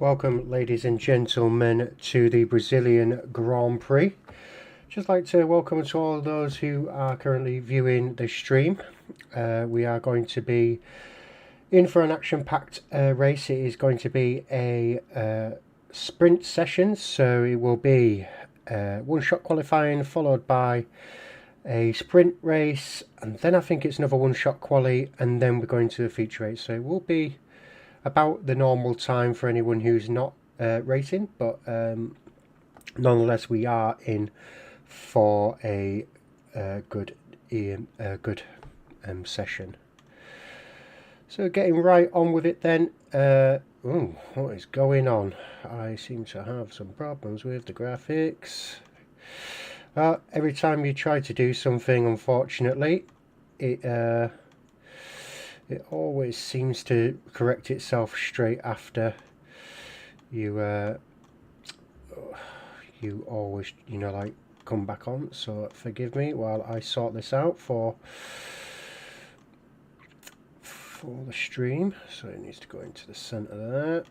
Welcome, ladies and gentlemen, to the Brazilian Grand Prix. Just like to welcome to all those who are currently viewing the stream. We are going to be in for an action-packed race. It is going to be a sprint session, so it will be one-shot qualifying followed by a sprint race, and then I think it's another one-shot quali, and then we're going to the feature race. So it will be about the normal time for anyone who's not racing, but nonetheless we are in for a good session. So getting right on with it then. What is going on? I seem to have some problems with the graphics. Every time you try to do something, unfortunately, it always seems to correct itself straight after you always, like, come back on. So forgive me while I sort this out for the stream. So it needs to go into the center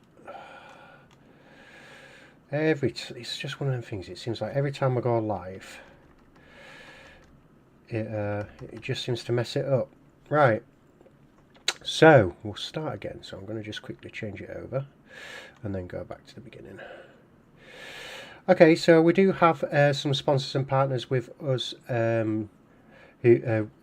there. It's just one of them things. It seems like every time I go live, it just seems to mess it up. Right. So we'll start again. So I'm going to just quickly change it over and then go back to the beginning. Okay, so we do have some sponsors and partners with us who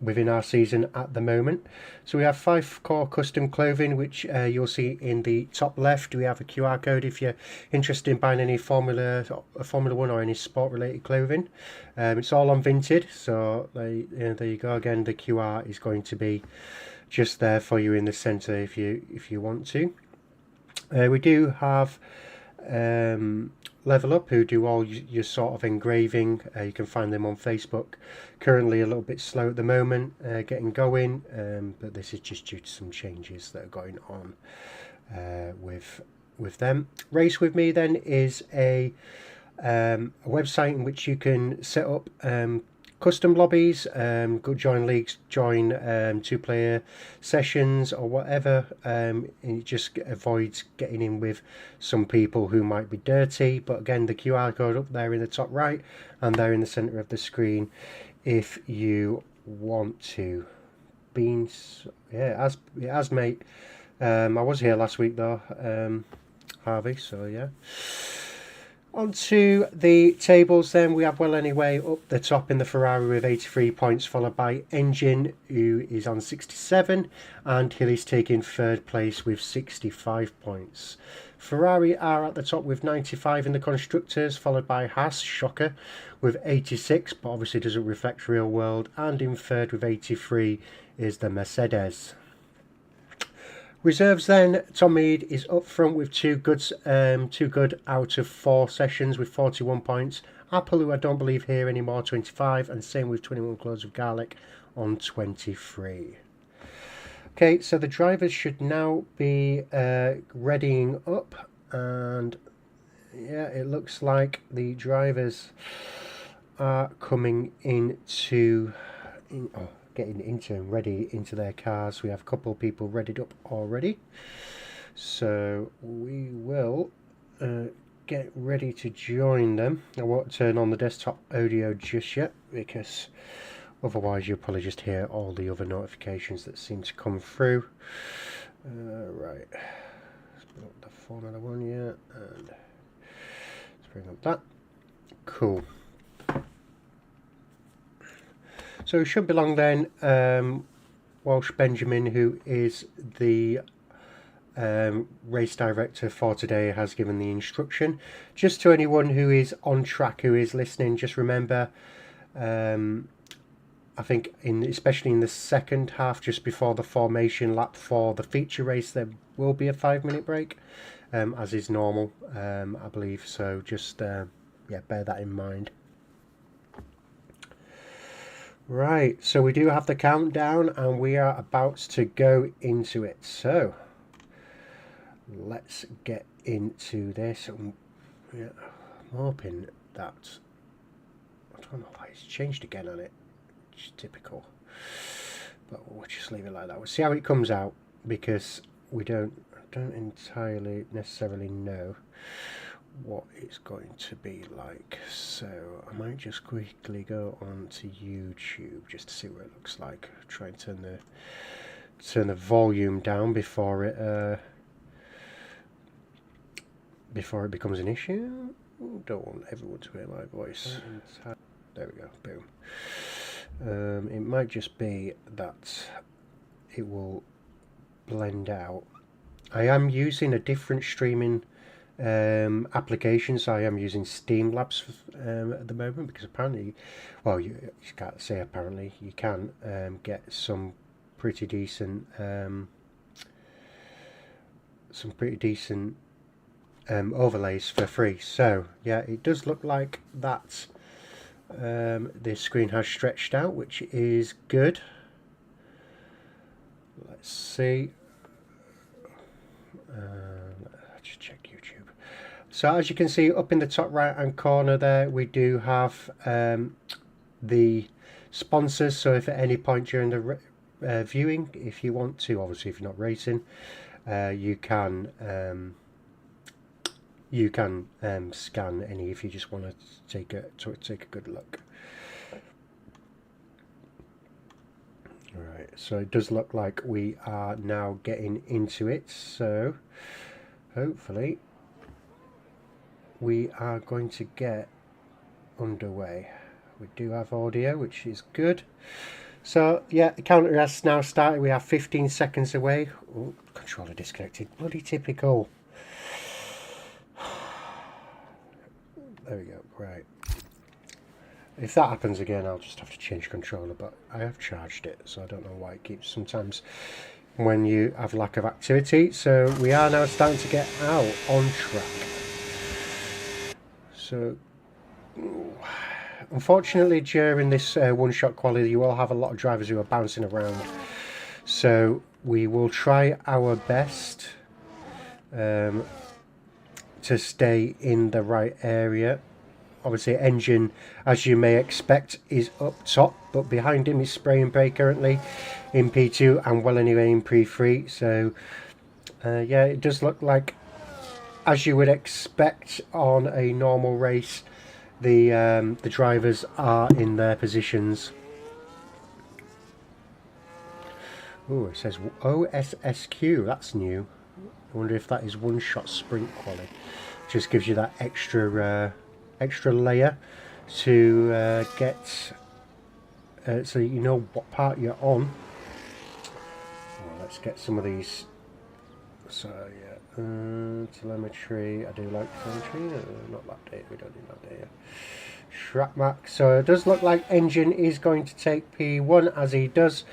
within our season at the moment. So we have 5 Core Custom Clothing, which you'll see in the top left. We have a QR code if you're interested in buying any Formula 1 or any sport related clothing. It's all on Vinted, so there you go. Again, the QR is going to be just there for you in the center if you want to. We do have Level Up, who do all your sort of engraving. You can find them on Facebook. Currently a little bit slow at the moment getting going, but this is just due to some changes that are going on with them. Race With Me then is a website in which you can set up custom lobbies, go join leagues, join 2-player sessions or whatever. It just avoids getting in with some people who might be dirty. But again, the QR code up there in the top right and there in the center of the screen if you want to. Beans, yeah, it has, mate. I was here last week though, Harvey, so yeah. Onto the tables then, we have Well Anyway up the top in the Ferrari with 83 points, followed by Engine, who is on 67, and Hilly's taking 3rd place with 65 points. Ferrari are at the top with 95 in the Constructors, followed by Haas, shocker, with 86, but obviously doesn't reflect real world, and in 3rd with 83 is the Mercedes. Reserves then, Tom Mead is up front with 2 good out of 4 sessions with 41 points. Apple, who I don't believe here anymore, 25, and same with 21 Cloves of Garlic on 23. Okay, so the drivers should now be readying up, and yeah, it looks like the drivers are coming getting into and ready into their cars. We have a couple of people readied up already, so we will get ready to join them. I won't turn on the desktop audio just yet because otherwise you'll probably just hear all the other notifications that seem to come through. Right, let's bring up the Formula 1 and let's bring up that. Cool. So it should belong then. Walsh Benjamin, who is the race director for today, has given the instruction. Just to anyone who is on track, who is listening, just remember, I think especially in the second half, just before the formation lap for the feature race, there will be a 5-minute break, as is normal, I believe. So just bear that in mind. Right, so we do have the countdown and we are about to go into it. So let's get into this. Yeah, I'm hoping that, I don't know why it's changed again on it. It's typical. But we'll just leave it like that. We'll see how it comes out because we don't don't entirely necessarily know what it's going to be like, so I might just quickly go on to YouTube just to see what it looks like. Try and turn the volume down before it becomes an issue. Don't want everyone to hear my voice. There we go, boom. It might just be that it will blend out. I am using a different streaming application, so I am using Streamlabs at the moment, because apparently, well, you can't say apparently, you can get some pretty decent overlays for free. So yeah, it does look like that the screen has stretched out, which is good. Let's see. Let's just check YouTube. So as you can see up in the top right hand corner there, we do have the sponsors. So if at any point during the viewing, if you want to, obviously if you're not racing, you can scan any if you just want to take a good look. Right, so it does look like we are now getting into it, so hopefully we are going to get underway. We do have audio, which is good. So yeah, the counter has now started. We have 15 seconds away. Oh, controller disconnected. Bloody typical. There we go. Right. If that happens again, I'll just have to change controller, but I have charged it, so I don't know why it keeps sometimes when you have lack of activity. So we are now starting to get out on track. So unfortunately, during this one-shot quality, you will have a lot of drivers who are bouncing around. So we will try our best to stay in the right area. Obviously, engine, as you may expect, is up top, but behind him is Spray and Pray currently in P2 and Well Anyway in P3. So yeah, it does look like, as you would expect on a normal race, the drivers are in their positions. Oh, it says OSSQ. That's new. I wonder if that is one-shot sprint quality. Just gives you that extra layer to get so you know what part you're on. Well, let's get some of these. So yeah, telemetry. I do like telemetry. Not that data. We don't need that data. Track mark. So it does look like engine is going to take P1 as he does.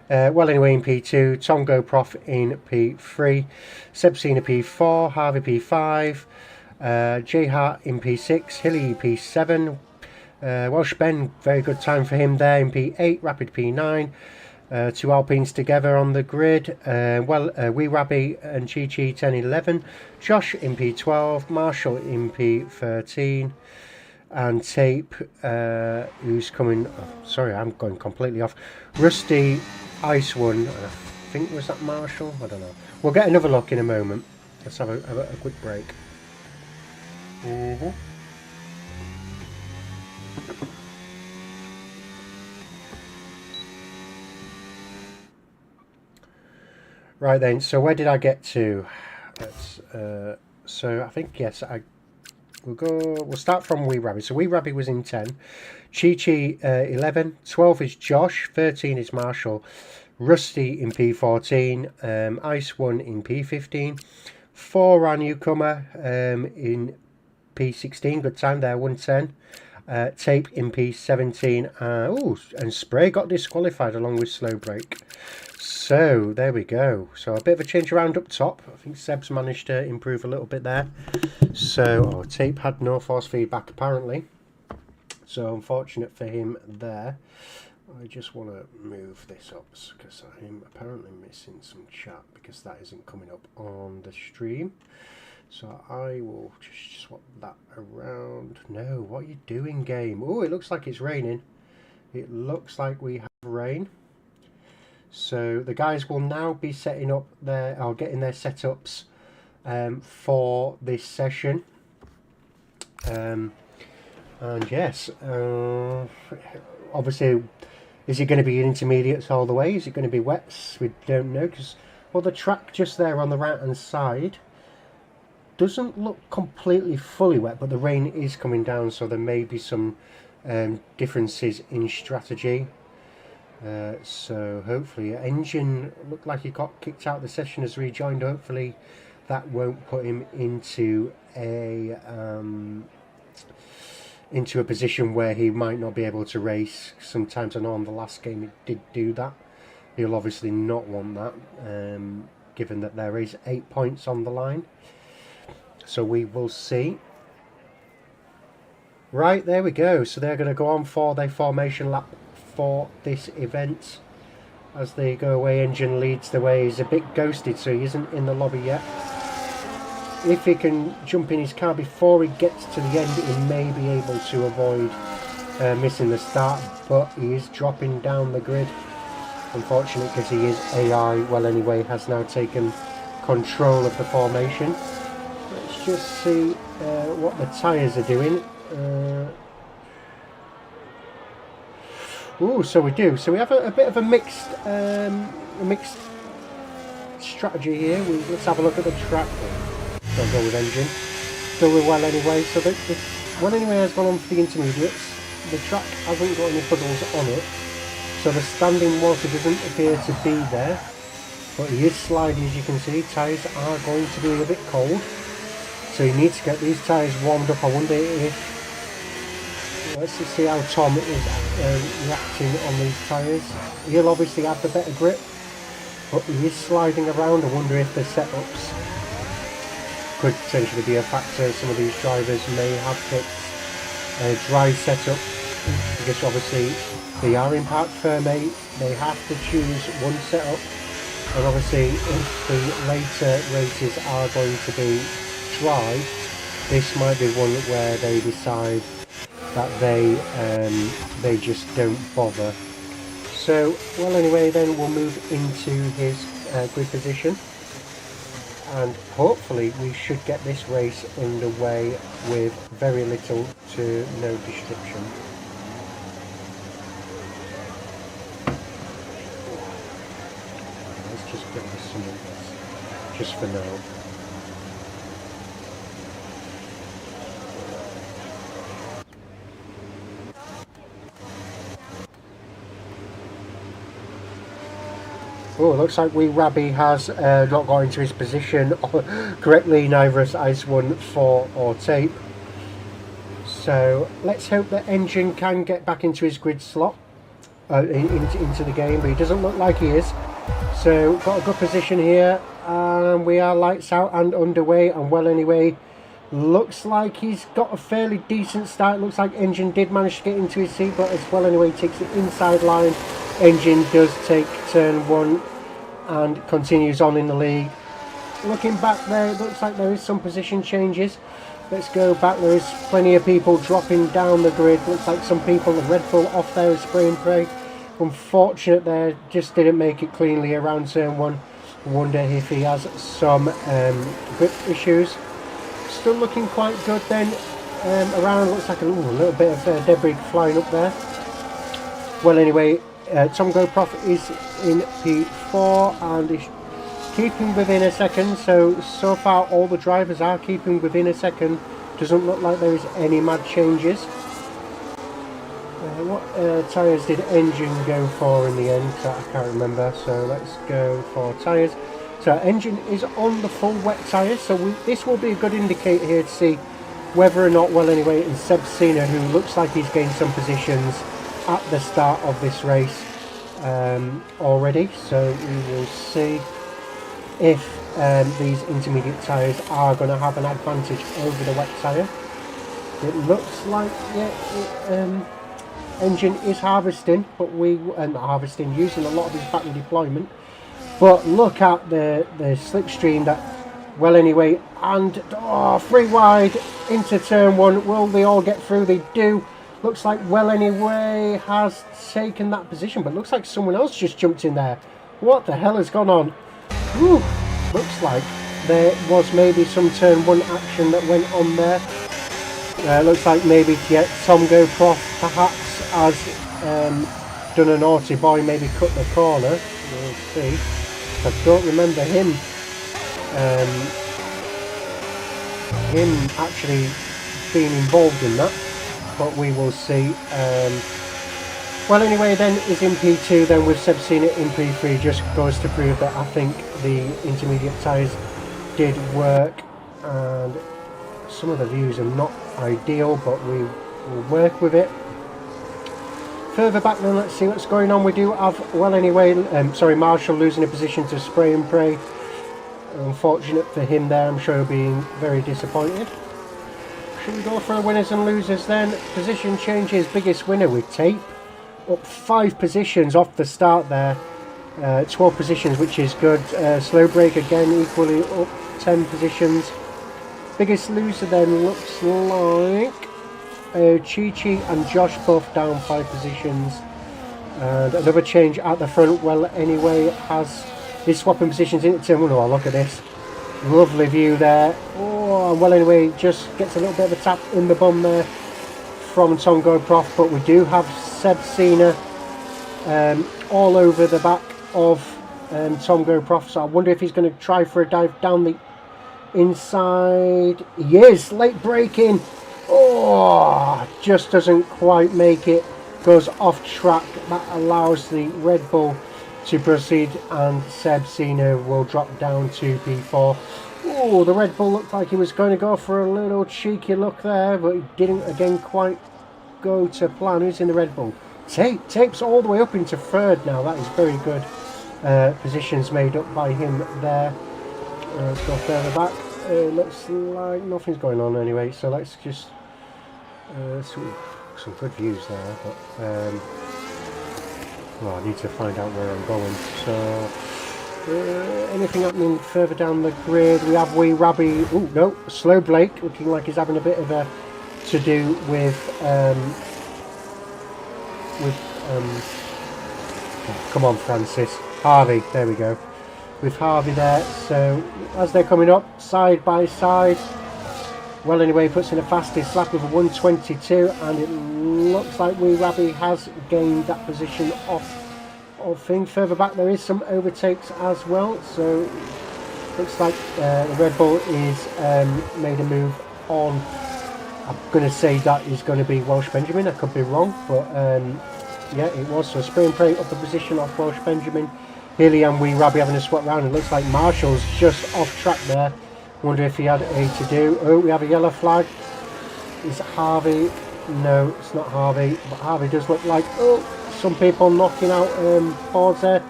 Well Anyway in P2, Tom GoProf in P3, Seb Cena P4, Harvey P5, J Hart in P6, Hilly P7, Welsh Ben, very good time for him there in P8, Rapid P9, two Alpines together on the grid, Wee Rabby and Chi Chi 10-11, Josh in P12, Marshall in P13, and Tape, who's coming, oh, sorry, I'm going completely off, Rusty, Ice One, I think, was that Marshall? I don't know. We'll get another look in a moment. Let's have a quick break. Right then, so where did I get to? Let's, so I think, yes, we'll start from Wee Rabby. So Wee Rabby was in 10, Chi Chi 11, 12 is Josh, 13 is Marshall, Rusty in P14, Ice One in P15, 4 our newcomer in P16, good time there, 110, Tape in P17, and Spray got disqualified along with Slow Break. So there we go. So a bit of a change around up top. I think Seb's managed to improve a little bit there. So Tape had no force feedback apparently. So unfortunate for him there. I just want to move this up because I'm apparently missing some chat because that isn't coming up on the stream. So I will just swap that around. No, what are you doing, game? Oh, it looks like it's raining. It looks like we have rain. So the guys will now be setting up their, or getting their setups for this session. And yes, obviously, is it going to be intermediates all the way? Is it going to be wets? We don't know, because well, the track just there on the right hand side doesn't look completely fully wet, but the rain is coming down, so there may be some differences in strategy. So hopefully, engine looked like he got kicked out. The session has rejoined. Hopefully that won't put him into a position where he might not be able to race. Sometimes I know on the last game it did do that. He'll obviously not want that, given that there is 8 points on the line. So we will see. Right, there we go. So they're going to go on for their formation lap for this event. As they go away, engine leads the way. He's a bit ghosted, so he isn't in the lobby yet. If he can jump in his car before he gets to the end, he may be able to avoid missing the start, but he is dropping down the grid. Unfortunate, because he is AI. Well, anyway, has now taken control of the formation. Let's just see what the tyres are doing. Oh, so we do. So we have a bit of a mixed strategy here. Let's have a look at the track. I'll go with engine. Still with well anyway. So the well anyway has gone on for the intermediates. The track hasn't got any puddles on it. So the standing water doesn't appear to be there. But he is sliding, as you can see. Tyres are going to be a bit cold. So you need to get these tyres warmed up. I wonder if... Let's just see how Tom is reacting on these tyres. He'll obviously have the better grip. But he is sliding around. I wonder if the setups could potentially be a factor. Some of these drivers may have picked a dry setup. Because obviously they are in parc fermé. They have to choose one setup. And obviously if the later races are going to be dry, this might be one where they decide that they just don't bother. So, well anyway, then we'll move into his grid position, and hopefully we should get this race underway with very little to no disruption. Let's just get this some of this, just for now. Oh, it looks like Wee Rabby has not got into his position correctly, neither has Ice 1, 4 or Tape. So let's hope that Engine can get back into his grid slot, into the game, but he doesn't look like he is. So got a good position here, and we are lights out and underway, and well anyway, looks like he's got a fairly decent start. Looks like Engine did manage to get into his seat, but as well anyway, takes the inside line. Engine does take turn 1 and continues on in the lead. Looking back there, it looks like there is some position changes. Let's go back. There is plenty of people dropping down the grid. Looks like some people, the Red Bull off there is spray and pray. Unfortunate there, just didn't make it cleanly around turn 1. Wonder if he has some grip issues. Still looking quite good then. Around, looks like a little bit of debris flying up there. Well anyway, Tom GoProf is in P4 and is keeping within a second. So far all the drivers are keeping within a second. Doesn't look like there is any mad changes. What tyres did Engine go for in the end? I can't remember. So let's go for tyres. So Engine is on the full wet tyres. So this will be a good indicator here to see whether or not, well anyway, and Seb Cena, who looks like he's gained some positions at the start of this race already, so we will see if these intermediate tyres are going to have an advantage over the wet tyre. It looks like, yeah, Engine is harvesting, but using a lot of his battery deployment. But look at the slipstream that, well anyway, and free wide into turn 1. Will they all get through? They do. Looks like well anyway has taken that position, but looks like someone else just jumped in there. What the hell has gone on? Whew. Looks like there was maybe some turn 1 action that went on there. Looks like maybe Tom GoPro perhaps has done a naughty boy, maybe cut the corner. We'll see. I don't remember him actually being involved in that, but we will see. Well, anyway, then is in P2, then we've seen it in P3, just goes to prove that I think the intermediate tyres did work, and some of the views are not ideal, but we will work with it. Further back then, let's see what's going on. We do have, well anyway, Marshall losing a position to Spray and Pray. Unfortunate for him there, I'm sure he'll be very disappointed. Should we go for winners and losers then? Position changes, biggest winner with Tape. Up 5 positions off the start there. 12 positions, which is good. Slow Break again, equally up 10 positions. Biggest loser then looks like Chi and Josh both down 5 positions. And another change at the front. Well, anyway, is swapping positions into turn 1. Oh, look at this. Lovely view there. Oh, well, anyway, just gets a little bit of a tap in the bum there from Tom GoPro. But we do have Seb Cena all over the back of Tom GoPro. So I wonder if he's going to try for a dive down the inside. He is. Late braking. Oh, just doesn't quite make it. Goes off track. That allows the Red Bull to proceed, and Seb Cena will drop down to P4. Oh, the Red Bull looked like he was going to go for a little cheeky look there, but he didn't again quite go to plan. Who's in the Red Bull? Tape's all the way up into 3rd now. That is very good. Positions made up by him there. Let's go further back. Looks like nothing's going on anyway, so let's just some good views there, but well, I need to find out where I'm going. So anything happening further down the grid? We have Wee Rabby. Oh no, Slow Blake looking like he's having a bit of a to do with come on Francis, Harvey, there we go, with Harvey there. So as they're coming up side by side, well anyway, puts in a fastest lap of a 1:22, and it looks like Wee Rabby has gained that position off thing. Further back there is some overtakes as well, so looks like the Red Bull is made a move on. I'm going to say that is going to be Welsh Benjamin. I could be wrong, but yeah, it was. So Spray and Pray up the position off Welsh Benjamin. Healy and Wee Rabby having a swap round. It looks like Marshall's just off track there. Wonder if he had a to do. Oh, we have a yellow flag. Is it Harvey? No, it's not Harvey. But Harvey does look like, oh, some people knocking out boards there.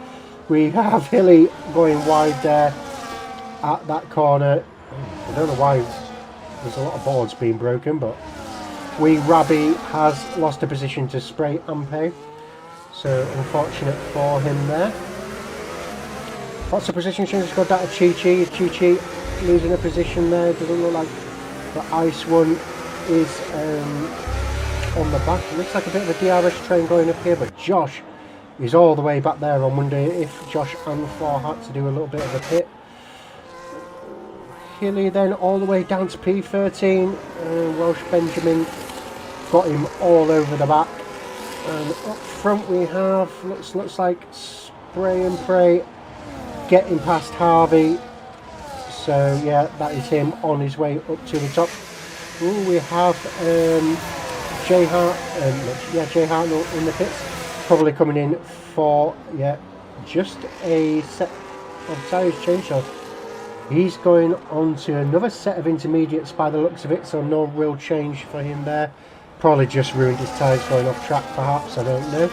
We have Hilly going wide there at that corner. I don't know why there's a lot of boards being broken, but Wee Rabby has lost a position to Spray and Pay. So unfortunate for him there. Lots of position changes. Got that to Chi losing a position there. Doesn't look like the ice one is on the back. It looks like a bit of a DRS train going up here, but Josh is all the way back there. On Monday, if Josh and Thor had to do a little bit of a pit. Hilly then all the way down to P13. Welsh Benjamin got him all over the back. And up front we have, looks like Spray and Pray getting past Harvey. So yeah, that is him on his way up to the top. Ooh, we have Jay Hart, Jay Hart in the pits, probably coming in for just a set of tyres change. So he's going on to another set of intermediates by the looks of it. So no real change for him there. Probably just ruined his tyres going off track, perhaps. I don't know.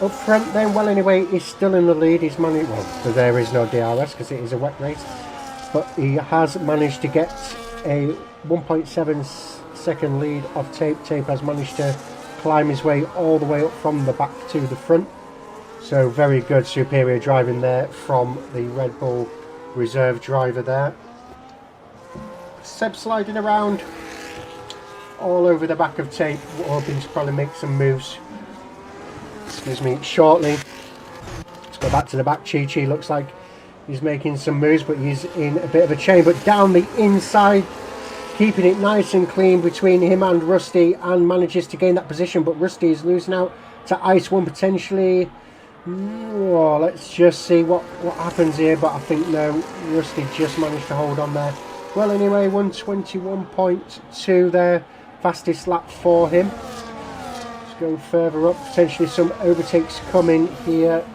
Up front then, well anyway, he's still in the lead. He's managed, well, there is no DRS because it is a wet race, but he has managed to get a 1.7 second lead of Tape. Tape has managed to climb his way all the way up from the back to the front. So very good, superior driving there from the Red Bull reserve driver there. Seb sliding around all over the back of Tape, hoping to probably make some moves. excuse me, shortly. Let's go back to the back. Chi looks like he's making some moves, but he's in a bit of a chain. But down the inside, keeping it nice and clean between him and Rusty, and manages to gain that position. But Rusty is losing out to Ice One potentially. Oh, let's just see what happens here. But I think no, Rusty just managed to hold on there. Well, anyway, 121.2 there, fastest lap for him. Let's go further up. Potentially some overtakes coming here.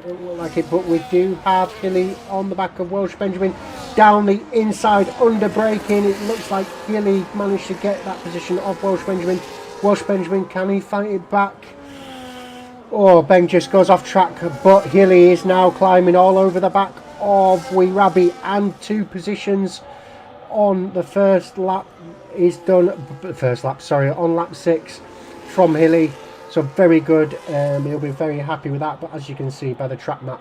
Don't look like it, but we do have Hilly on the back of Welsh Benjamin. Down the inside, under braking. It looks like Hilly managed to get that position of Welsh Benjamin. Welsh Benjamin, can he fight it back? Oh, Ben just goes off track, but Hilly is now climbing all over the back of Wee Rabby, and 2 positions on the first lap is done. On lap 6 from Hilly. So very good. He'll be very happy with that. But as you can see by the track map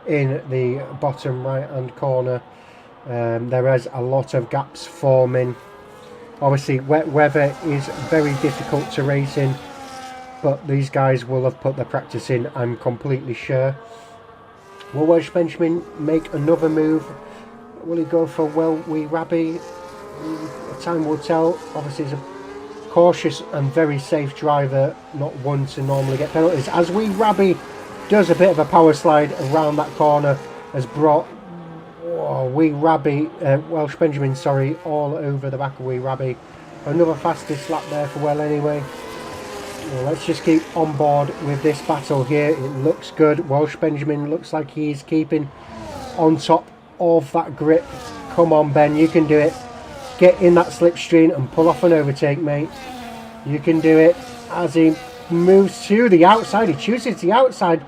in the bottom right hand corner, there is a lot of gaps forming. Obviously wet weather is very difficult to race in, but these guys will have put their practice in, I'm completely sure. Will Welsh Benjamin make another move? Will he go for Wee Rabby? Time will tell. Obviously he's a cautious and very safe driver, not one to normally get penalties. As Wee Rabby does a bit of a power slide around that corner, has brought Wee Rabby, Welsh Benjamin, sorry, all over the back of Wee Rabby. Another fastest lap there for Well anyway. Well, let's just keep on board with this battle here. It looks good. Welsh Benjamin looks like he's keeping on top of that grip. Come on, Ben, you can do it. Get in that slipstream and pull off an overtake, mate. You can do it. As he moves to the outside, he chooses the outside,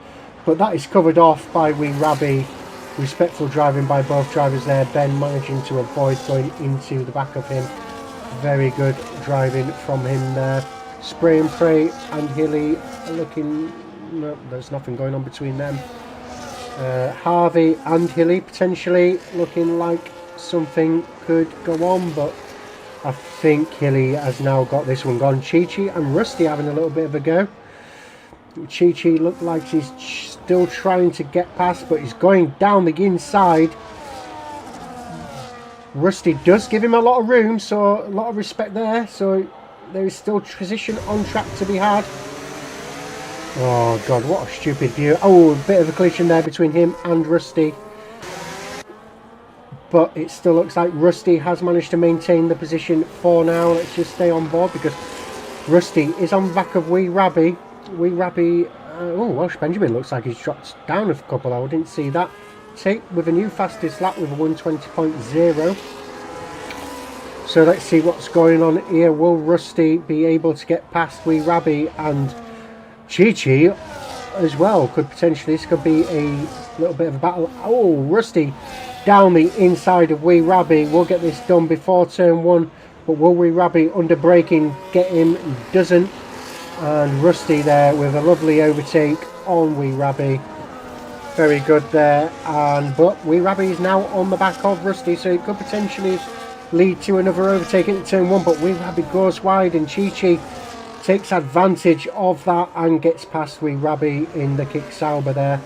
but that is covered off by Wee Rabby. Respectful driving by both drivers there. Ben managing to avoid going into the back of him. Very good driving from him there. Spray and Pray and Hilly looking... No, there's nothing going on between them. Harvey and Hilly potentially looking like something could go on, but I think Hilly has now got this one gone. Chi and Rusty having a little bit of a go. Chi looked like he's still trying to get past, but he's going down the inside. Rusty does give him a lot of room, so a lot of respect there. So there is still position on track to be had. Oh god, what a stupid view. Oh, a bit of a collision there between him and Rusty. But it still looks like Rusty has managed to maintain the position for now. Let's just stay on board because Rusty is on the back of Wee Rabby. Wee Rabby, oh, Welsh Benjamin looks like he's dropped down a couple. I didn't see that. Tate with a new fastest lap with a 120.0. So let's see what's going on here. Will Rusty be able to get past Wee Rabby, and Chi as well? Could potentially, this could be a little bit of a battle. Oh, Rusty down the inside of Wee Rabby. We'll get this done before turn 1, but will Wee Rabby under braking get him? Doesn't. And Rusty there with a lovely overtake on Wee Rabby. Very good there. But Wee Rabby is now on the back of Rusty, so it could potentially lead to another overtake into turn 1, but Wee Rabby goes wide and Chi takes advantage of that and gets past Wee Rabby in the kick Sauber there.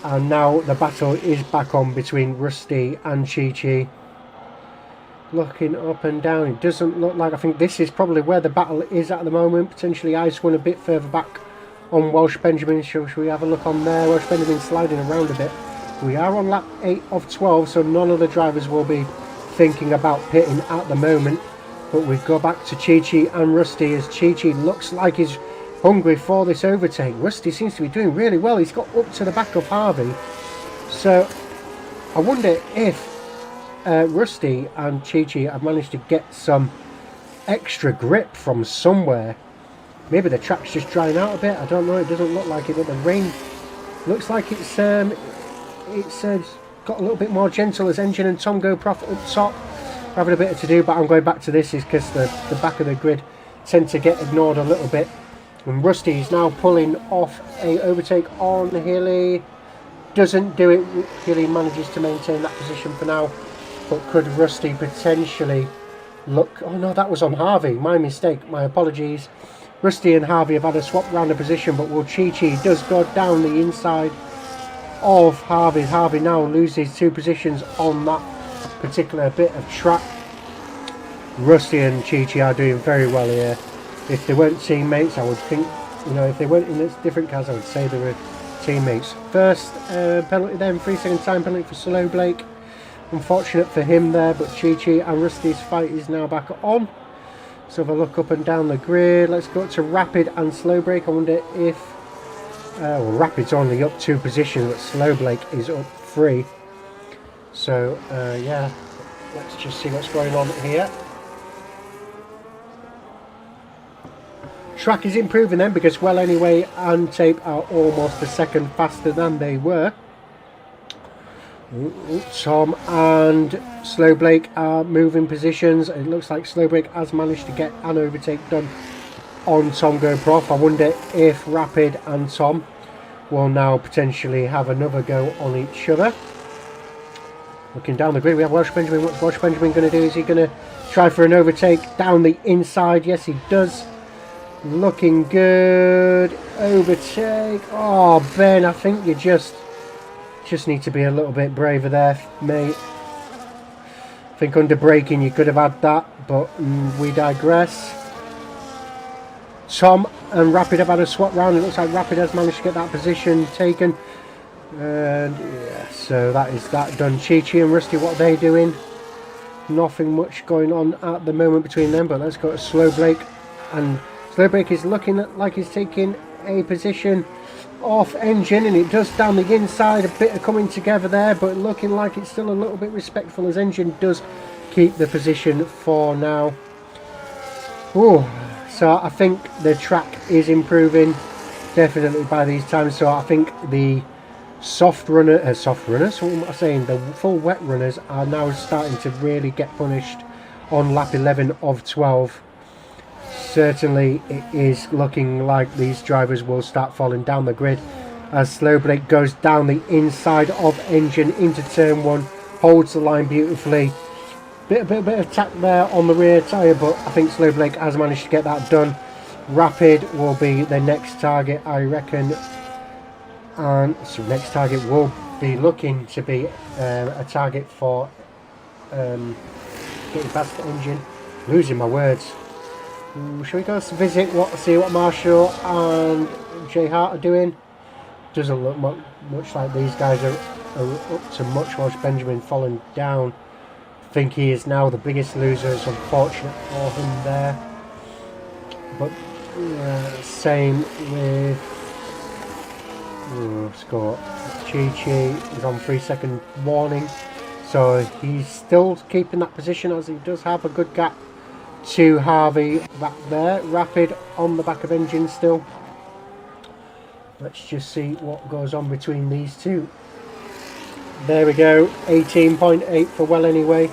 And now the battle is back on between Rusty and Chi. Looking up and down, it doesn't look like, I think this is probably where the battle is at the moment. Potentially Ice One a bit further back on Welsh Benjamin. Should we have a look on there? Welsh Benjamin sliding around a bit. We are on lap 8 of 12, so none of the drivers will be thinking about pitting at the moment. But we go back to Chi and Rusty as Chi looks like he's hungry for this overtake. Rusty seems to be doing really well. He's got up to the back of Harvey. So I wonder if Rusty and Chi have managed to get some extra grip from somewhere. Maybe the track's just drying out a bit. I don't know. It doesn't look like it, but the rain looks like it's got a little bit more gentle as Engine and Tom go Prof up top, having a bit to do. But I'm going back to this is because the back of the grid tend to get ignored a little bit. And Rusty is now pulling off a overtake on Hilly. Doesn't do it. Hilly manages to maintain that position for now. But could Rusty potentially look... Oh no, that was on Harvey. My mistake. My apologies. Rusty and Harvey have had a swap round the position, but will Chi does go down the inside of Harvey. Harvey now loses 2 positions on that particular bit of track. Rusty and Chi are doing very well here. If they weren't teammates, I would think, you know, if they weren't in different cars, I would say they were teammates. First penalty then, 3-second time penalty for Slow Blake. Unfortunate for him there, but Chi and Rusty's fight is now back on. Let's have a look up and down the grid. Let's go to Rapid and Slow Blake. I wonder if well, Rapid's only up 2 positions, but Slow Blake is up 3. So yeah, let's just see what's going on here. Track is improving then, because Well Anyway and Tape are almost a second faster than they were. Tom and Slow Blake are moving positions. It looks like Slow Blake has managed to get an overtake done on Tom going prof. I wonder if Rapid and Tom will now potentially have another go on each other. Looking down the grid, we have Welsh Benjamin. What's Welsh Benjamin going to do? Is he going to try for an overtake down the inside? Yes, he does. Looking good. Overtake. Oh, Ben, I think you just need to be a little bit braver there, mate. I think under braking you could have had that, but we digress. Tom and Rapid have had a swap round. It looks like Rapid has managed to get that position taken. And yeah, so that is that done. Chi and Rusty, what are they doing? Nothing much going on at the moment between them, but let's go to Slow Blake. And Slow Blake is looking like he's taking a position off Engine, and it does down the inside. A bit of coming together there, but looking like it's still a little bit respectful as Engine does keep the position for now. Oh, so I think the track is improving definitely by these times. So I think the soft runners, so what am I saying? The full wet runners are now starting to really get punished on lap 11 of 12. Certainly it is looking like these drivers will start falling down the grid as Slow Blake goes down the inside of Engine into turn 1, holds the line beautifully. Bit of tack there on the rear tyre, but I think Slow Blake has managed to get that done. Rapid will be the next target, I reckon, and so next target will be looking to be a target for getting past the Engine. Losing my words. Shall we go visit see what Marshall and Jay Hart are doing? Doesn't look much like these guys are up to much. Welsh Benjamin falling down. I think he is now the biggest loser. It's unfortunate for him there. But same with Scott. Chi is on 3-second warning, so he's still keeping that position as he does have a good gap to Harvey back there. Rapid on the back of Engine still. Let's just see what goes on between these two. There we go, 18.8 for Well Anyway,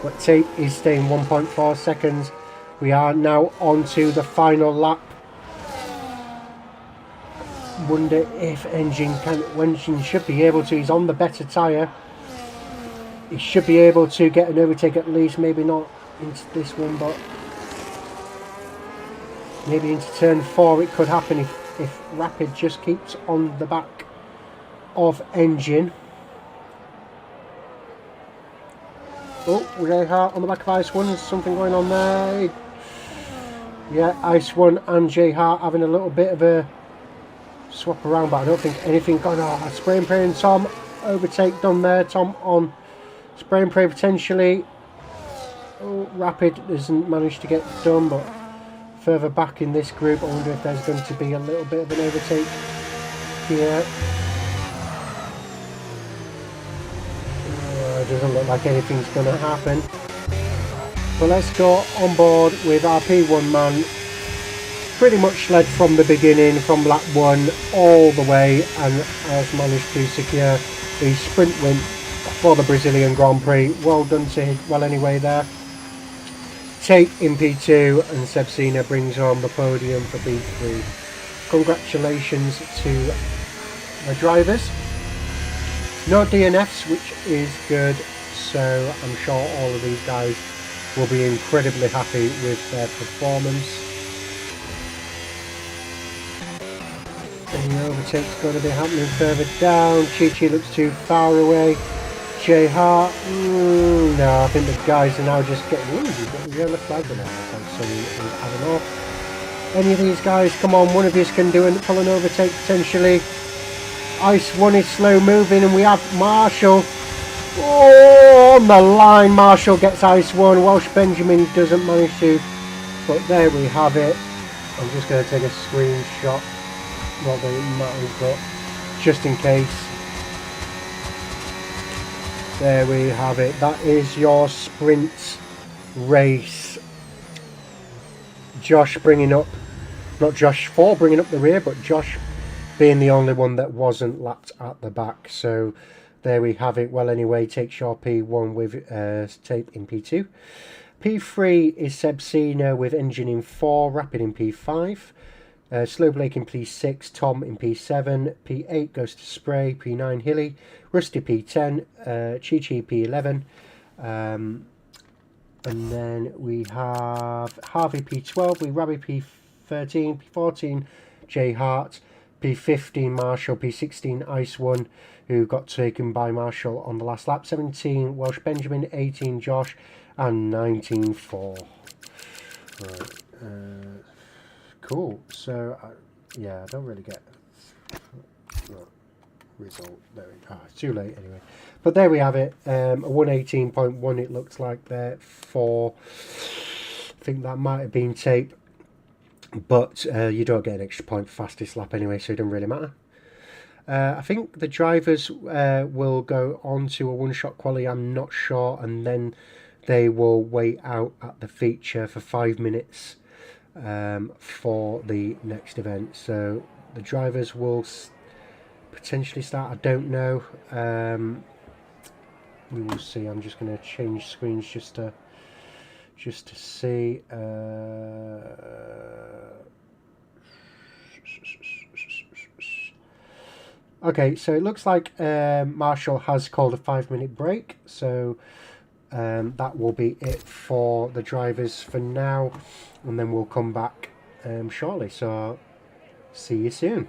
but Tape is staying 1.4 seconds. We are now on to the final lap. Wonder if Engine should be able to. He's on the better tyre. He should be able to get an overtake at least, maybe not into this one, but maybe into turn 4 it could happen if Rapid just keeps on the back of Engine. Oh, Ray Hart on the back of Ice One. There's something going on there. Yeah, Ice One and Jay Hart having a little bit of a swap around, but I don't think anything going on. Spray and Pray and Tom overtake done there. Tom on Spray and Pray potentially. Oh, Rapid hasn't managed to get done, but further back in this group I wonder if there's going to be a little bit of an overtake here. It doesn't look like anything's going to happen, but let's go on board with our P1 man. Pretty much led from the beginning, from lap 1 all the way, and has managed to secure the sprint win for the Brazilian Grand Prix. Well done to him. Well Anyway there. Tape in P2 and Seb Sina brings home the podium for P3. Congratulations to the drivers. No DNFs, which is good, so I'm sure all of these guys will be incredibly happy with their performance. The overtake's going to be happening further down. Chi looks too far away. Jay Hart, no, I think the guys are now just getting, you've got the yellow flag now, so I don't know. Any of these guys, come on, one of you can do it, pull an overtake potentially. Ice 1 is slow moving, and we have Marshall. Oh, on the line, Marshall gets Ice 1. Welsh Benjamin doesn't manage to, but there we have it. I'm just going to take a screenshot, not that it matters, but just in case. There we have it. That is your sprint race. Josh bringing up, not Josh 4 bringing up the rear, but Josh being the only one that wasn't lapped at the back. So there we have it. Well, anyway, takes your P1 with tape in P2. P3 is Seb Sina with engine in 4, Rapid in P5. Slow Blake in P6, Tom in P7, P8 goes to Spray, P9 Hilly, Rusty P10, Chi P11, and then we have Harvey P12, we Rabbi P13, P14 Jay Hart, P15 Marshall, P16 Ice 1, who got taken by Marshall on the last lap, 17 Welsh Benjamin, 18 Josh, and 19 4. Right, cool. So, yeah, I don't really get result. There we go. It's too late anyway. But there we have it. A 118.1 it looks like there for, I think that might have been tape. But you don't get an extra point for fastest lap anyway, so it doesn't really matter. I think the drivers will go on to a one-shot quali, I'm not sure, and then they will wait out at the feature for 5 minutes. For the next event, so the drivers will potentially start. I don't know. We will see. I'm just going to change screens just to see. Okay, so it looks like Marshall has called a 5-minute break, so that will be it for the drivers for now, and then we'll come back shortly, so see you soon.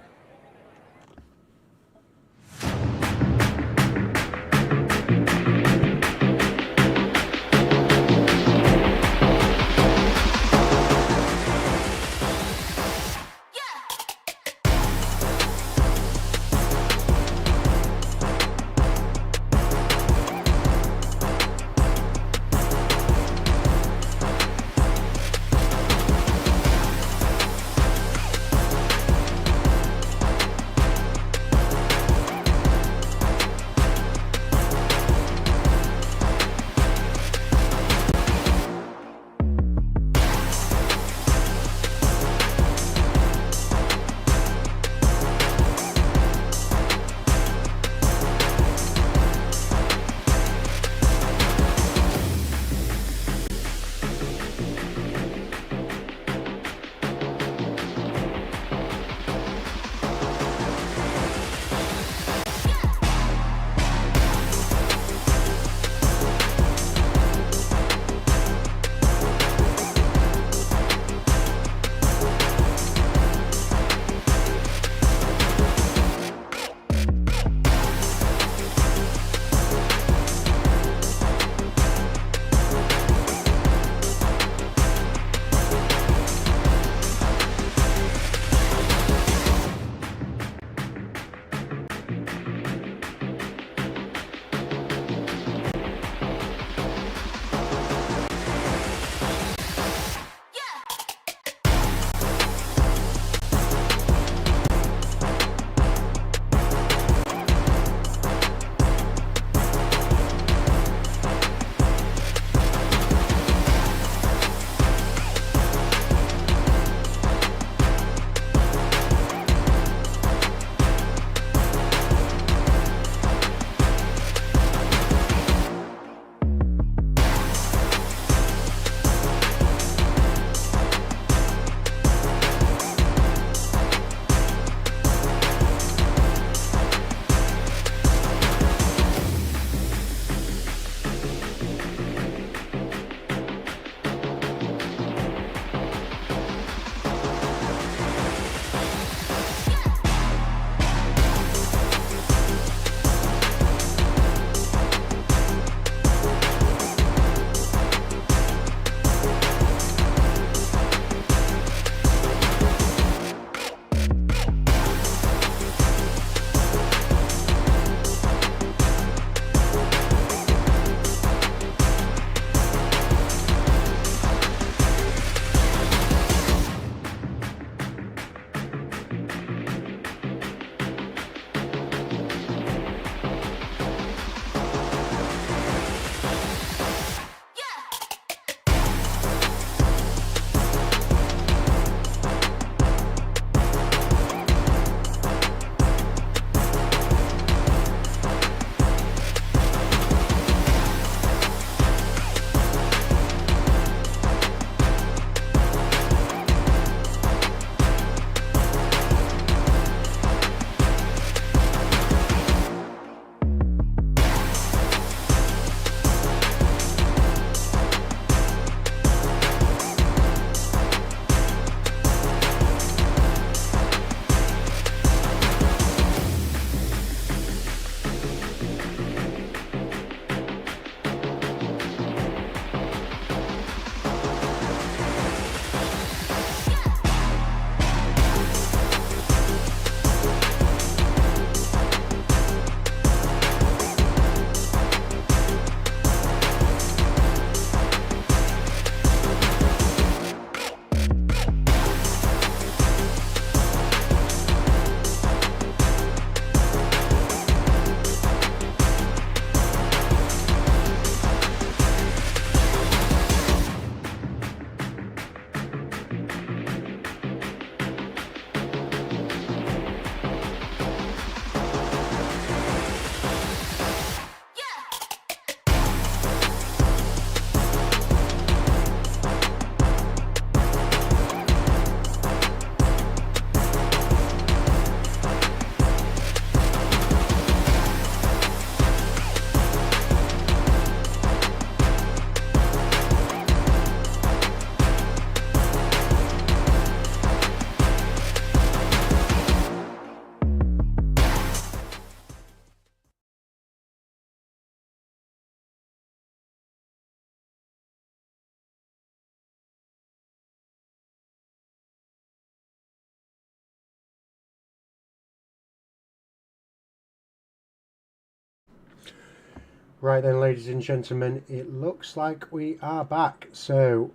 Right then, ladies and gentlemen, it looks like we are back. So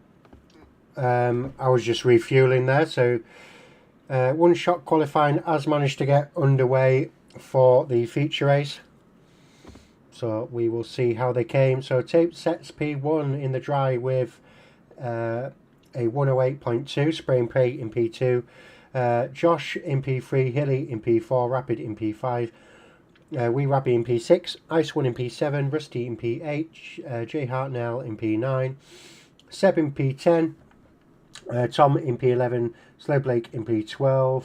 I was just refueling there. So one shot qualifying has managed to get underway for the feature race. So we will see how they came. So tape sets P1 in the dry with a 108.2, spray and pray in P2, Josh in P3, Hilly in P4, Rapid in P5, Wee Rabby in P6, Ice One in P7, Rusty in P8, Jay Hartnell in P9, Seb in P10, Tom in P11, Slow Blake in P12,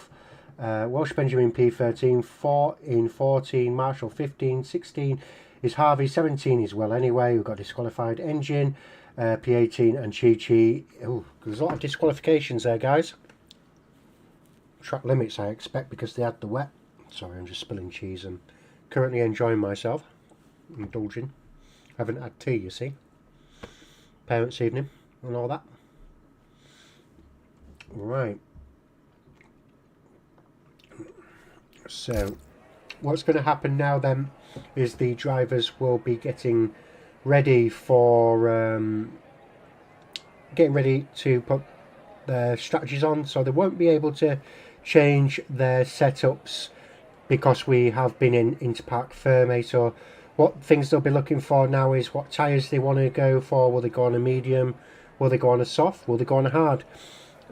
Welsh Benjamin P13, 4 in 14, Marshall 15, 16 is Harvey, 17 is Well Anyway, who got disqualified, Engine, P18 and Chi Chi. Oh, there's a lot of disqualifications there, guys. Track limits, I expect, because they had the wet. Sorry, I'm just spilling cheese and currently enjoying myself, indulging. Haven't had tea, you see. Parents' evening and all that. Right. So, what's going to happen now then is the drivers will be getting ready for getting ready to put their strategies on, so they won't be able to change their setups because we have been in Interpark Ferme. So what things they'll be looking for now is what tyres they want to go for. Will they go on a medium? Will they go on a soft? Will they go on a hard?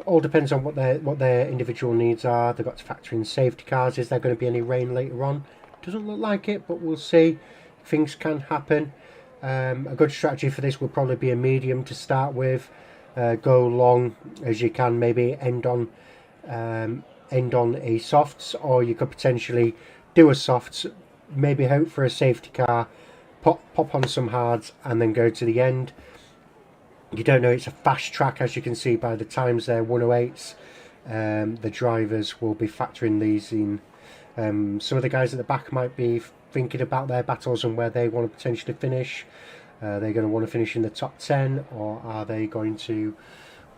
All depends on what their individual needs are. They've got to factor in safety cars. Is there going to be any rain later on? Doesn't look like it, but we'll see. Things can happen. A good strategy for this will probably be a medium to start with. Go long as you can, maybe end on a softs, or you could potentially do a softs, maybe hope for a safety car, pop on some hards and then go to the end. You don't know, it's a fast track, as you can see by the times there, 108s. The drivers will be factoring these in. Some of the guys at the back might be thinking about their battles and where they want to potentially finish. They're going to want to finish in the top 10, or are they going to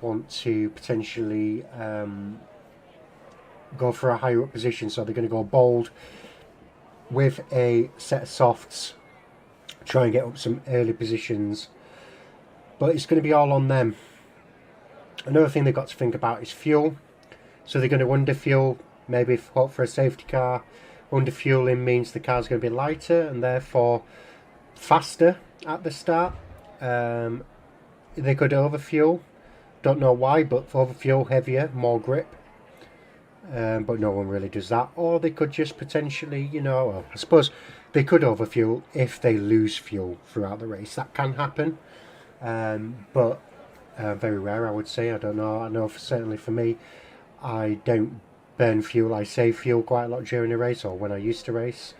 want to potentially go for a higher up position? So they're going to go bold with a set of softs, try and get up some early positions, but it's going to be all on them. Another thing they've got to think about is fuel. So they're going to underfuel, maybe hope for a safety car. Underfueling means the car's going to be lighter and therefore faster at the start. They could overfuel, don't know why, but overfuel heavier, more grip. But no one really does that. Or they could just potentially, you know, well, I suppose they could overfuel if they lose fuel throughout the race. That can happen, but very rare, I would say. I don't know. I know certainly for me, I don't burn fuel. I save fuel quite a lot during a race, or when I used to race.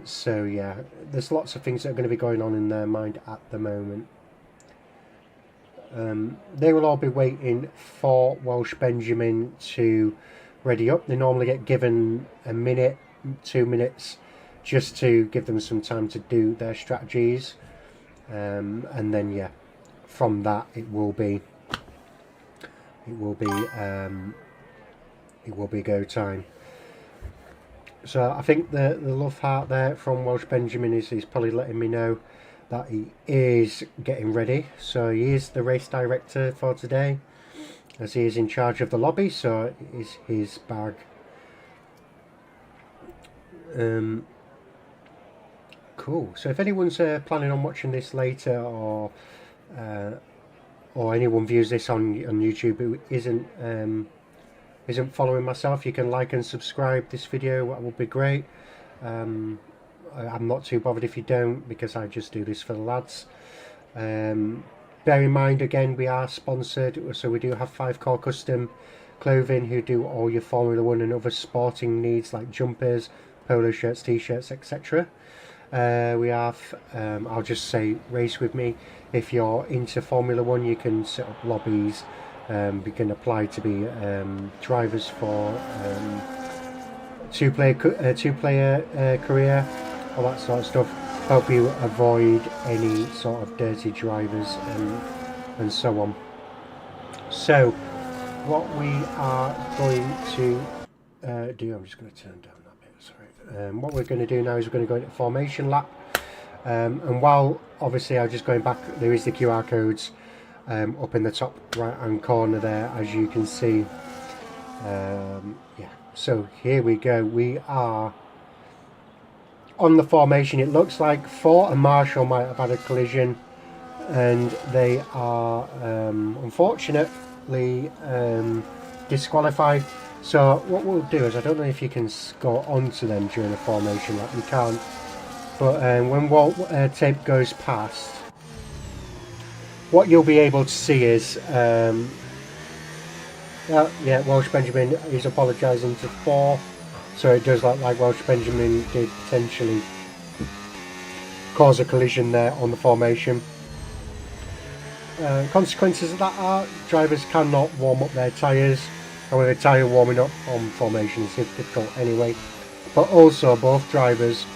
So yeah, there's lots of things that are going to be going on in their mind at the moment. They will all be waiting for Welsh Benjamin to ready up. They normally get given a minute, 2 minutes, just to give them some time to do their strategies, and then yeah, from that it will be go time. So I think the love heart there from Welsh Benjamin is probably letting me know that he is getting ready. So he is the race director for today, as he is in charge of the lobby, so it is his bag. Cool. So if anyone's planning on watching this later, or anyone views this on YouTube who isn't following myself, you can like and subscribe this video. That would be great. I'm not too bothered if you don't, because I just do this for the lads. Bear in mind, again, we are sponsored, so we do have 5 Core Custom Clothing, who do all your Formula 1 and other sporting needs like jumpers, polo shirts, t-shirts, etc. We have, I'll just say, race with me. If you're into Formula 1, you can set up lobbies. We can apply to be drivers for two-player career, all that sort of stuff. Help you avoid any sort of dirty drivers and so on. So what we are going to do, I'm just going to turn down that bit, sorry. What we're going to do now is we're going to go into formation lap. And while obviously I'm just going back, there is the QR codes up in the top right hand corner there, as you can see. Yeah, so here we go. We are on the formation. It looks like Fort and Marshall might have had a collision, and they are unfortunately disqualified. So what we'll do is, I don't know if you can go onto them during a formation, like you can't, but when tape goes past, what you'll be able to see is yeah, Welsh Benjamin is apologising to 4, so it does look like Welsh Benjamin did potentially cause a collision there on the formation. Consequences of that are drivers cannot warm up their tyres. However, tyre warming up on formation is difficult anyway. But also both drivers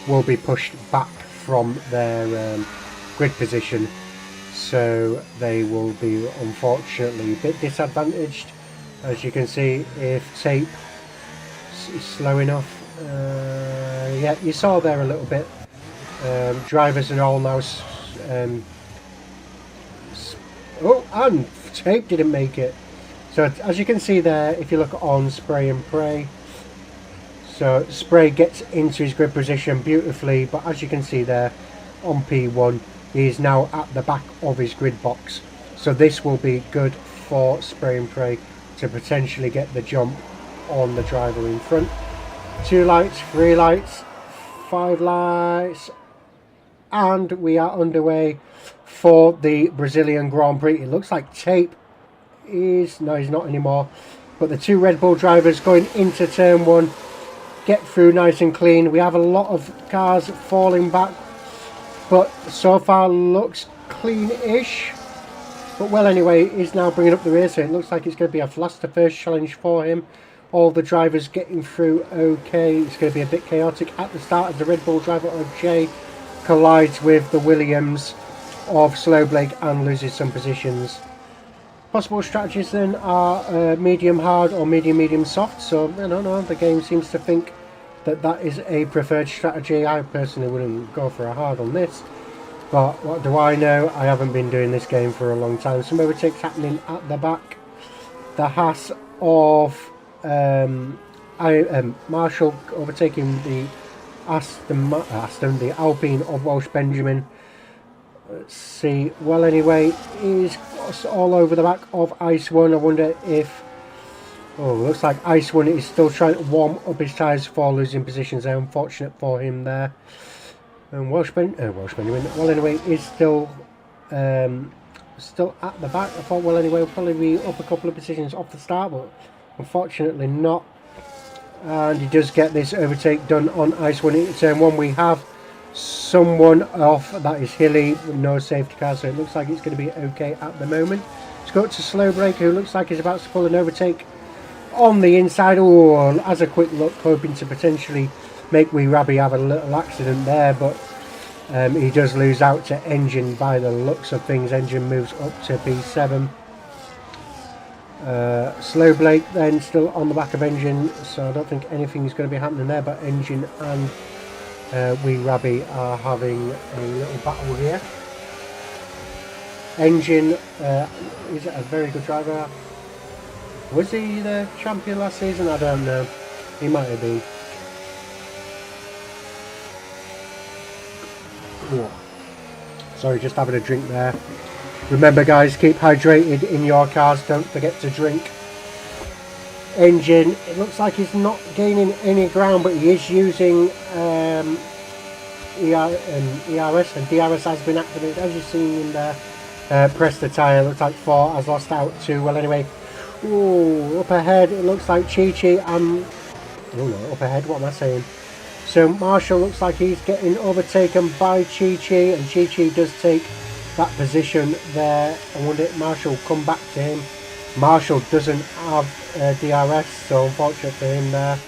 will be pushed back from their grid position, so they will be unfortunately a bit disadvantaged. As you can see, if tape is slow enough, yeah, you saw there a little bit. Drivers are all now oh, and tape didn't make it. So as you can see there, if you look on Spray and Pray, so Spray gets into his grid position beautifully, but as you can see there on P1, he is now at the back of his grid box. So this will be good for Spray and Pray to potentially get the jump on the driver in front. 2 lights, 3 lights, 5 lights, and we are underway for the Brazilian Grand Prix. It looks like tape is, no, he's not anymore, but the 2 Red Bull drivers going into turn 1 get through nice and clean. We have a lot of cars falling back, but so far looks clean-ish. But well, anyway, he's now bringing up the rear, so it looks like it's going to be a last to first challenge for him. All the drivers getting through okay. It's going to be a bit chaotic at the start as the Red Bull driver of J collides with the Williams of Slowblake and loses some positions. Possible strategies then are medium hard or medium soft. So I don't know, the game seems to think that that is a preferred strategy. I personally wouldn't go for a hard on this, but what do I know? I haven't been doing this game for a long time. Some overtakes happening at the back. The Haas of Marshall overtaking the the Alpine of Welsh Benjamin. Let's see. Well, anyway, is all over the back of Ice One. I wonder if, oh, looks like Ice One is still trying to warm up his tyres for losing positions there. Unfortunate for him there. And Welsh Benjamin, well, anyway, is still at the back. I thought, well, anyway, we'll probably be up a couple of positions off the start, but unfortunately not. And he does get this overtake done on Ice One. In turn 1, we have someone off. That is Hilly with no safety car, so it looks like it's going to be okay at the moment. Let's go to Slowbreak, who looks like he's about to pull an overtake on the inside. Oh, as a quick look, hoping to potentially make Wee Rabby have a little accident there, but he does lose out to Engine by the looks of things. Engine moves up to P7. Slowblake then still on the back of Engine, so I don't think anything is going to be happening there, but Engine and Wee Rabby are having a little battle here. Engine is a very good driver. Was he the champion last season? I don't know. He might have been. Oh. Sorry, just having a drink there. Remember, guys, keep hydrated in your cars. Don't forget to drink. Engine, it looks like he's not gaining any ground, but he is using ERS, and DRS has been activated, as you've seen in there. Press the tyre. Looks like 4 has lost out to, well, anyway. Ooh, up ahead, it looks like Chi-Chi and, oh no, up ahead, what am I saying? So Marshall looks like he's getting overtaken by Chi-Chi, and Chi-Chi does take that position there. I wonder if Marshall will come back to him. Marshall doesn't have DRS, so unfortunate for him there.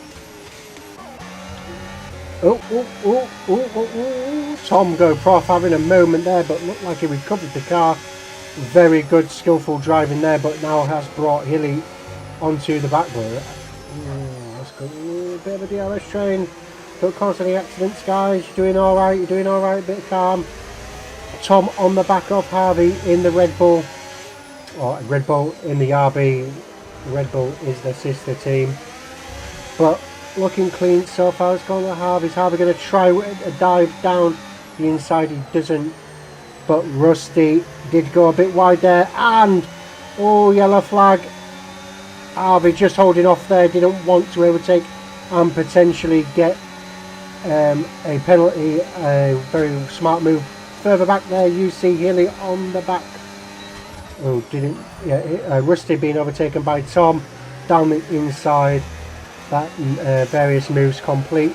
Tom Go Prof having a moment there, but looked like he recovered the car. Very good, skillful driving there, but now has brought Hilly onto the back. Let's go. Bit of a DRS train. Don't cause any accidents, guys. You're doing alright, you're doing alright, bit of calm. Tom on the back of Harvey in the Red Bull. Or Red Bull in the RB. Red Bull is the sister team. But looking clean so far. It's gone to Harvey. Is Harvey going to try a dive down the inside? He doesn't. But Rusty did go a bit wide there. And, oh, yellow flag. Harvey just holding off there. Didn't want to overtake and potentially get a penalty. A very smart move. Further back there, you see Hilly on the back. Oh, didn't. Yeah, Rusty being overtaken by Tom down the inside. That various moves complete.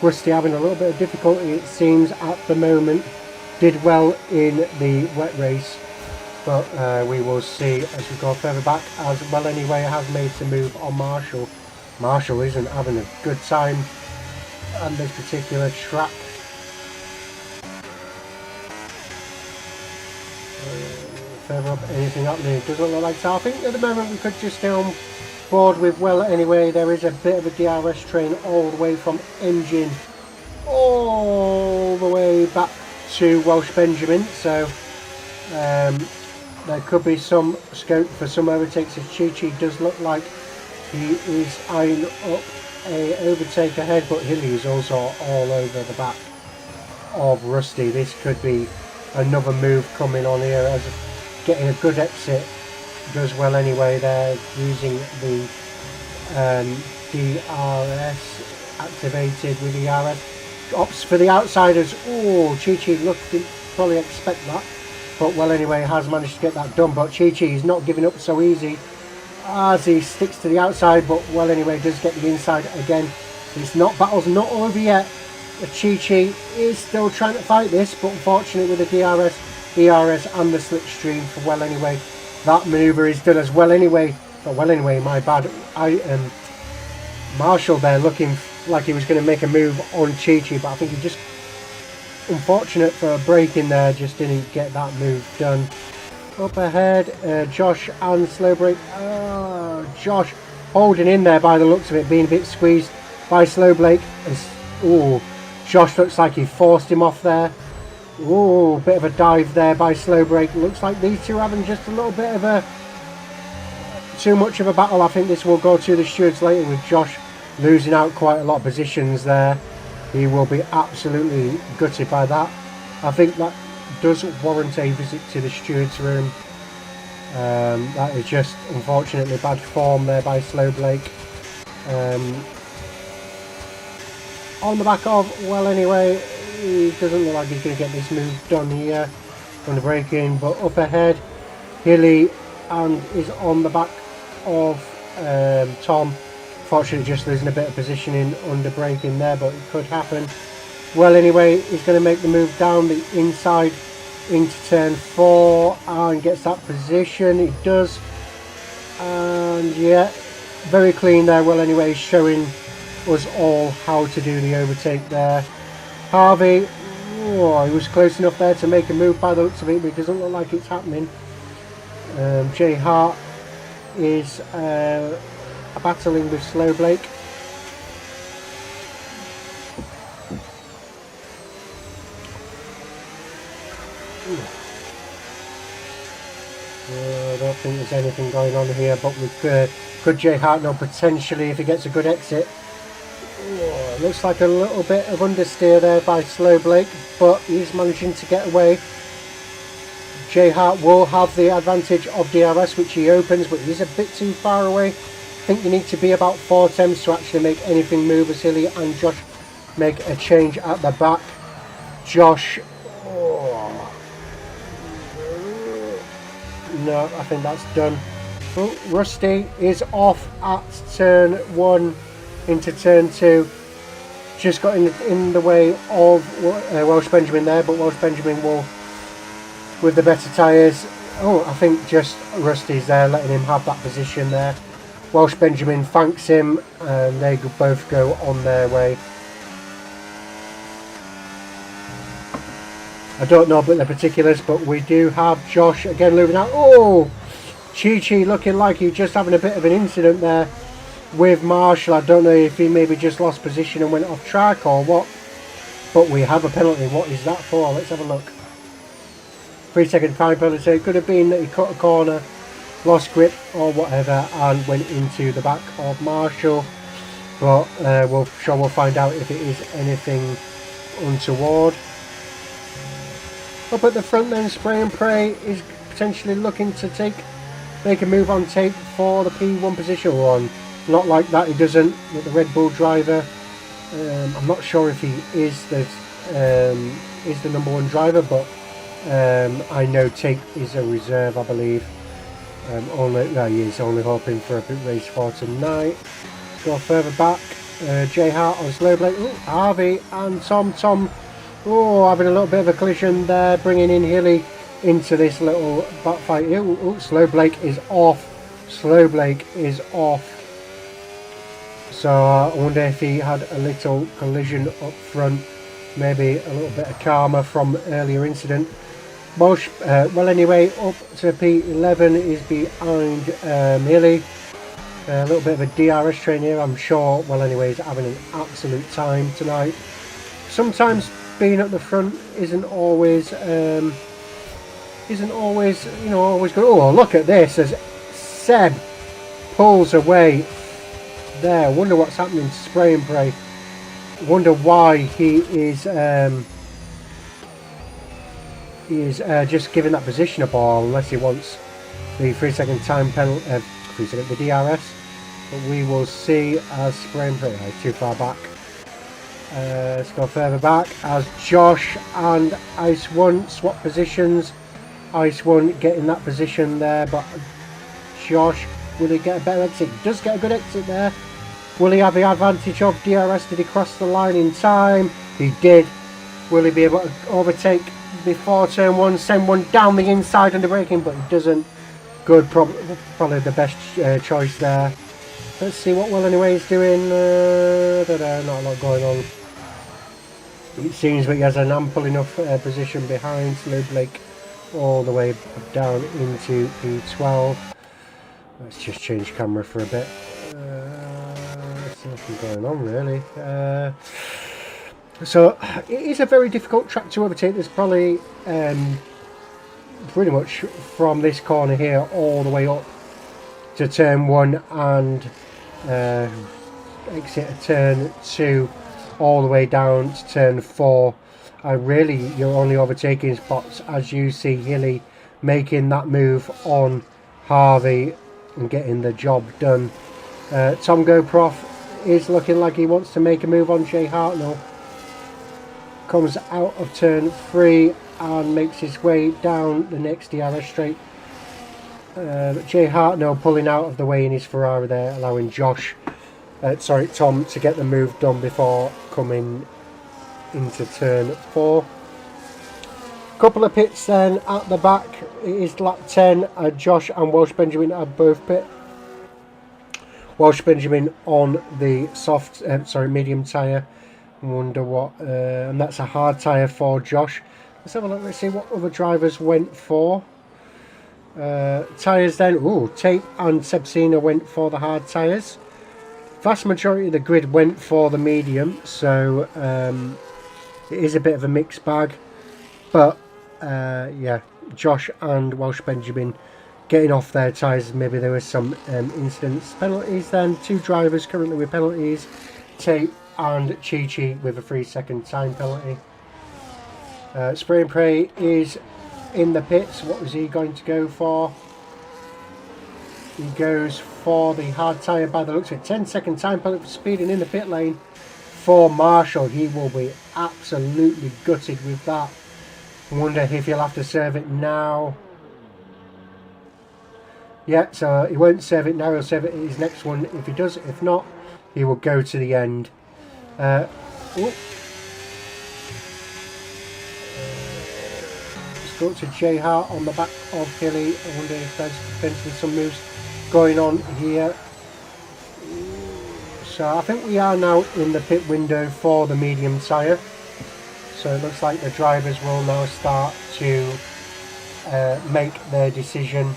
Rusty having a little bit of difficulty, it seems, at the moment. Did well in the wet race, but we will see as we go further back. As well, anyway, has made some move on Marshall. Marshall isn't having a good time on this particular track. Further up, anything happening? It doesn't look like so. I think at the moment we could just stay on board with, well, anyway, there is a bit of a DRS train all the way from engine all the way back to Welsh Benjamin, so there could be some scope for some overtakes as Chi-Chi does look like he is eyeing up a overtake ahead, but Hilly is also all over the back of Rusty. This could be another move coming on here as getting a good exit. Does well anyway there, using the DRS activated with the RS. Opts for the outsiders. Oh, Chi-Chi didn't probably expect that, but well anyway has managed to get that done. But Chi-Chi is not giving up so easy as he sticks to the outside, but well anyway does get the inside again. It's not, battle's not over yet. Chi-Chi is still trying to fight this, but unfortunately with the DRS and the slipstream for well anyway, that manoeuvre is done as well anyway. But well anyway, my bad. Marshall there looking like he was going to make a move on Chi-Chi, but I think he just, unfortunate for a break in there, just didn't get that move done. Up ahead, Josh and slow break. Josh holding in there by the looks of it, being a bit squeezed by slow break. Oh, Josh looks like he forced him off there. Oh, bit of a dive there by slow break. Looks like these two having just a little bit of a too much of a battle. I think this will go to the stewards later with Josh losing out quite a lot of positions there. He will be absolutely gutted by that. I think that does warrant a visit to the stewards room. That is just unfortunately bad form there by Slow Blake. On the back of, well anyway, he doesn't look like he's going to get this move done here on the break-in, but up ahead, Hilly and is on the back of Tom. Fortunately just losing a bit of positioning under braking there, but it could happen. Well anyway, he's going to make the move down the inside into turn 4 and gets that position. He does, and yeah, very clean there. Well anyway, showing us all how to do the overtake there. Harvey, oh, he was close enough there to make a move by the looks of it, but it doesn't look like it's happening. Jay Hart is battling with Slow Blake. I don't think there's anything going on here, but we could Jay Hart know potentially if he gets a good exit. Oh, looks like a little bit of understeer there by Slow Blake, but he's managing to get away. Jay Hart will have the advantage of DRS, which he opens, but he's a bit too far away. I think you need to be about 4 attempts to actually make anything move as Hilly and Josh make a change at the back. Josh, oh, no, I think that's done. Oh, Rusty is off at turn 1 into turn 2. Just got in the way of Welsh Benjamin there, but Welsh Benjamin will, with the better tyres. Oh, I think just Rusty's there, letting him have that position there. Welsh Benjamin thanks him, and they both go on their way. I don't know about the particulars, but we do have Josh again moving out. Oh, Chi-Chi looking like he's just having a bit of an incident there with Marshall. I don't know if he maybe just lost position and went off track or what. But we have a penalty. What is that for? Let's have a look. 3-second time penalty. It could have been that he cut a corner, lost grip or whatever, and went into the back of Marshall. But we'll find out if it is anything untoward. Up at the front then, Spray and Pray is potentially looking to make a move on tape for the P1 position. Or not like that, he doesn't, with the Red Bull driver. I'm not sure if he is the #1 driver, but I know Tape is a reserve, I believe. He is only hoping for a bit race for tonight. Let's go further back. Jay Hart on slow Blake. Ooh, Harvey and Tom. Having a little bit of a collision there, bringing in Hilly into this little back fight. Slow Blake is off. So I wonder if he had a little collision up front, maybe a little bit of karma from earlier incident. Welsh, well anyway, up to P11 is behind Hilly. A little bit of a DRS train here, I'm sure. Well anyway, he's having an absolute time tonight. Sometimes being at the front isn't always always good. Oh, look at this as Seb pulls away there. Wonder what's happening to Spray and Pray. Wonder why he is just giving that position a ball, unless he wants the 3-second time penalty, the DRS. But we will see as Spray and Pray too far back. Let's go further back as Josh and Ice One swap positions. Ice One getting that position there, but Josh, will he get a better exit? He does get a good exit there. Will he have the advantage of DRS? Did he cross the line in time? He did. Will he be able to overtake before turn 1, send one down the inside under braking? But he doesn't. Good, probably the best choice there. Let's see what Will anyway is doing. Not a lot going on. It seems that he has an ample enough position behind Slow Blake all the way down into P12. Let's just change camera for a bit. There's nothing going on really. So it is a very difficult track to overtake. There's probably pretty much from this corner here all the way up to turn 1 and exit turn 2 all the way down to turn 4. Really, you're only overtaking spots as you see Hilly making that move on Harvey and getting the job done. Tom GoProf is looking like he wants to make a move on Jay Hartnell. Comes out of turn 3 and makes his way down the next DRS straight. Jay Hartnell pulling out of the way in his Ferrari there, allowing Tom to get the move done before coming into turn 4. Couple of pits then at the back. It is lap 10. Josh and Welsh Benjamin are both pit. Welsh Benjamin on the medium tyre. Wonder what, and that's a hard tyre for Josh. Let's have a look. Let's see what other drivers went for. Tyres then. Tate and Sebsina went for the hard tyres. Vast majority of the grid went for the medium, so it is a bit of a mixed bag. But yeah, Josh and Welsh Benjamin getting off their tyres. Maybe there was some incidents. Penalties then. 2 drivers currently with penalties. Tate and Chi with a 3-second time penalty. Spray and Pray is in the pits. What was he going to go for? He goes for the hard tyre by the looks of it. 10-second time penalty for speeding in the pit lane for Marshall. He will be absolutely gutted with that. Wonder if he'll have to serve it now. Yeah, so he won't serve it now. He'll serve it in his next one if he does. If not, he will go to the end. Let's go to Jay Hart on the back of Hilly. I wonder if there's potentially some moves going on here. So I think we are now in the pit window for the medium tyre. So it looks like the drivers will now start to make their decision.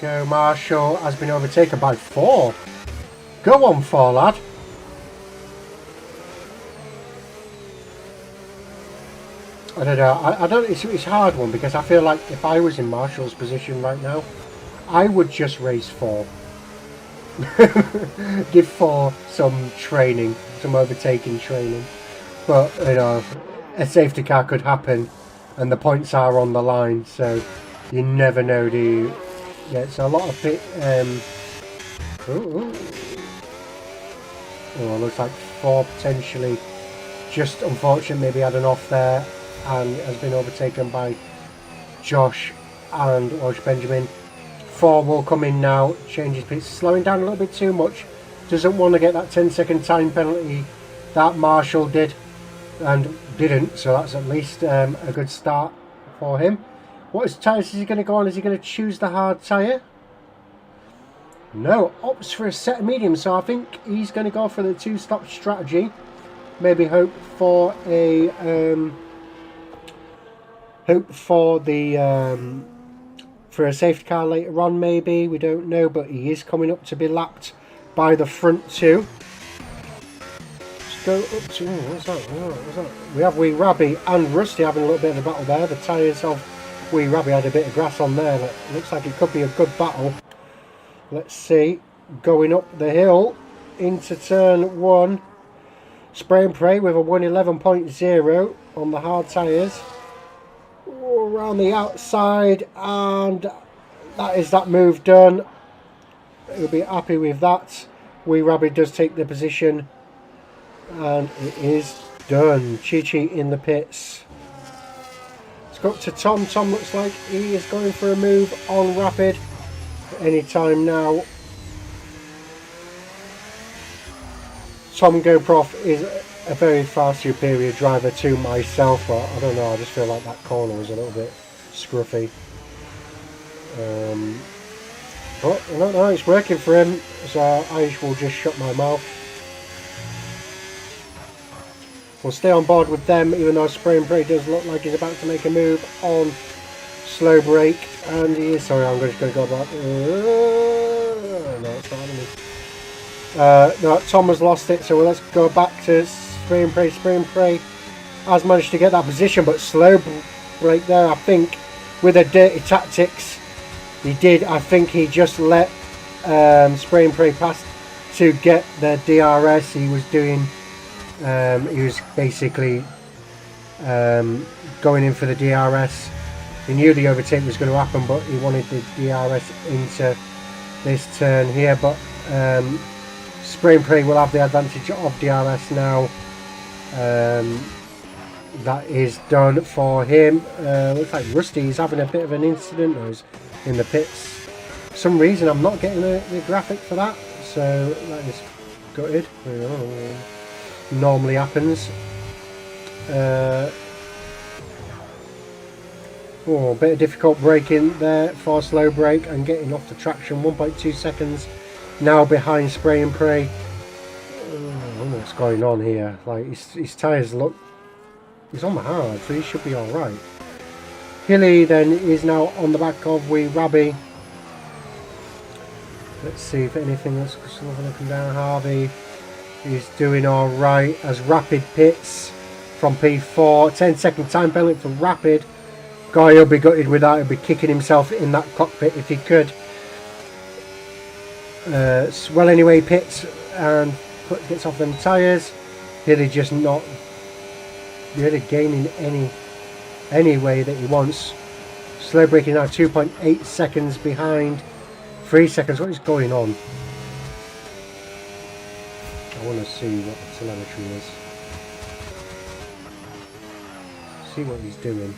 go. Marshall has been overtaken by 4. Go on, 4, lad. I don't know. I don't. It's a hard one because I feel like if I was in Marshall's position right now, I would just race 4. Give 4 some training, some overtaking training. But you know, a safety car could happen, and the points are on the line, so you never know, do you? Yeah, it's a lot of pit. Oh, looks like 4 potentially. Just unfortunate, maybe had an off there, and has been overtaken by Josh and Welsh Benjamin. 4 will come in now, changes pits, slowing down a little bit too much. Doesn't want to get that 10-second time penalty that Marshall did and didn't, so that's at least a good start for him. What tyres is he going to go on? Is he going to choose the hard tyre? No, opts for a set of medium, so I think he's going to go for the 2-stop strategy. Maybe hope for a for a safety car later on, maybe, we don't know, but he is coming up to be lapped by the front 2. Let's go up to, what's that? We have Wee Rabby and Rusty having a little bit of a battle there. The tyres of Wee Rabby had a bit of grass on there. It looks like it could be a good battle. Let's see, going up the hill into turn 1. Spray and pray with a 111.0 on the hard tyres. Around the outside, and that is that move done. He'll be happy with that. Wee Rabbit does take the position, and it is done. Chi-Chi in the pits. Let's go up to Tom. Tom looks like he is going for a move on Rapid any time now. Tom GoProf is a very far superior driver to myself, but I don't know, I just feel like that corner was a little bit scruffy. But I don't know, it's working for him, so I will just shut my mouth. We'll stay on board with them, even though Spray and Pray does look like he's about to make a move on slow brake, and he is. Sorry, I'm just going to go back. No, it's not happening. No, Tom has lost it, so let's go back to Spray and Pray. Spray and Pray has managed to get that position, but slow brake there, I think, with a dirty tactics. He did, I think he just let Spray and Pray pass to get the DRS. He was doing, he was basically going in for the DRS. He knew the overtake was going to happen, but he wanted the DRS into this turn here. But Spray and Pray will have the advantage of DRS now. That is done for him. Looks like Rusty is having a bit of an incident, or is in the pits. For some reason I'm not getting the graphic for that, so that is gutted. Normally happens. Oh, a bit of difficult braking there for slow brake and getting off the traction. 1.2 seconds now behind Spray and Pray. What's going on here? Like his tyres look. He's on the hard, so he should be all right. Hilly then is now on the back of Wee Rabby. Let's see if anything else is going to come down. Harvey is doing all right as Rapid pits from P4. 10-second time penalty for Rapid. Guy, he'll be gutted with that. He'll be kicking himself in that cockpit if he could. Well, anyway, pits and gets off them tyres. Hilly just not really gaining any way that he wants. Slow braking now, 2.8 seconds behind. 3 seconds. What is going on? I want to see what the telemetry is. See what he's doing.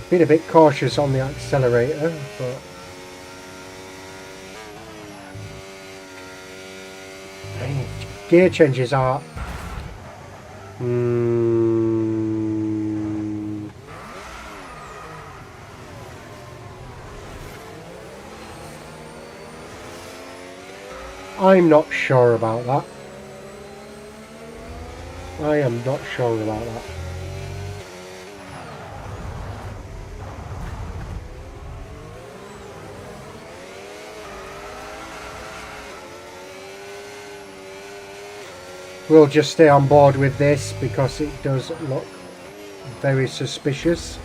Been a bit cautious on the accelerator, but gear changes are I'm not sure about that. I am not sure about that. We'll just stay on board with this because it does look very suspicious.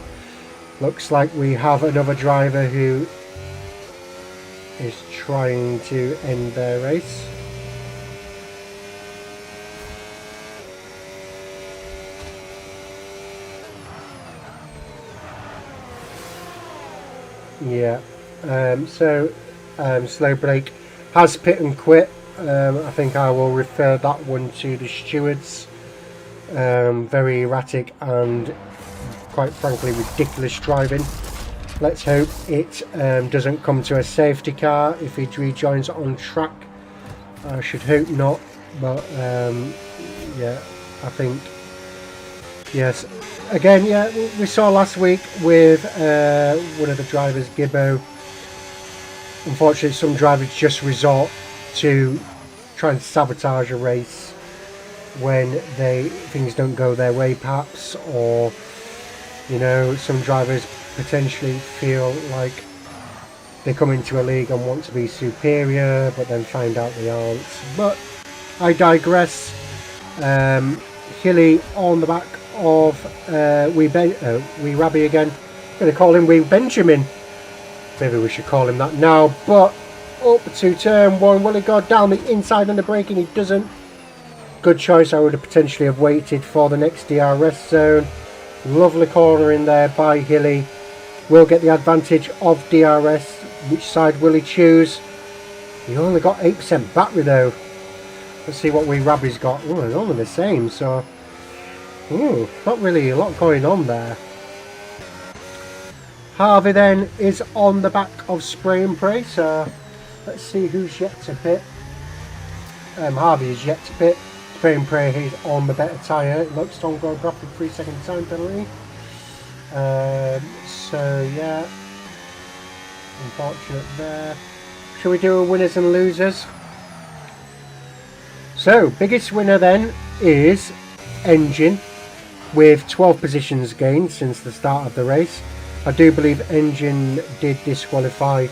Looks like we have another driver who is trying to end their race. Yeah, slow brake has pit and quit. I think I will refer that one to the stewards. Very erratic and quite frankly ridiculous driving. Let's hope it doesn't come to a safety car if he rejoins on track. I should hope not, but yeah, I think yes. Again, yeah, we saw last week with one of the drivers, Gibbo. Unfortunately, some drivers just resort to try and sabotage a race when things don't go their way, perhaps, or you know, some drivers potentially feel like they come into a league and want to be superior, but then find out they aren't. But I digress. Hilly on the back of Wee Rabby again. I'm going to call him Wee Benjamin. Maybe we should call him that now. But up to turn one. Will he go down the inside on the braking? He doesn't. Good choice. I would have potentially have waited for the next DRS zone. Lovely corner in there by Hilly. Will get the advantage of DRS. Which side will he choose? He only got 8% battery though. Let's see what Wee Rabby's got. Oh, they're only the same, so not really a lot going on there. Harvey then is on the back of Spray and Pray, so let's see who's yet to pit. Harvey is yet to pit. Spray and Pray, he's on the better tyre. It looks on go rapid 3-second time penalty. So yeah, unfortunate there. Shall we do a winners and losers? So biggest winner then is Engine, with 12 positions gained since the start of the race. I do believe Engine did disqualify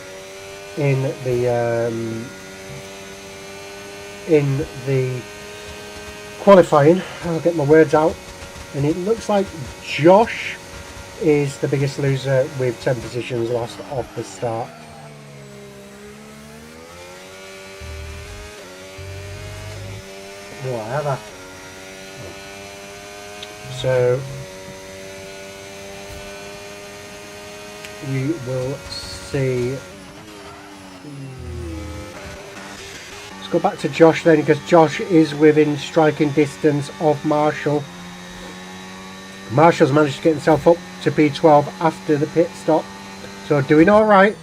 in the qualifying. I'll get my words out. And it looks like Josh is the biggest loser with 10 positions lost off the start. Whatever. So we will see. Let's go back to Josh then, because Josh is within striking distance of Marshall. Marshall's managed to get himself up to P12 after the pit stop, so doing all right.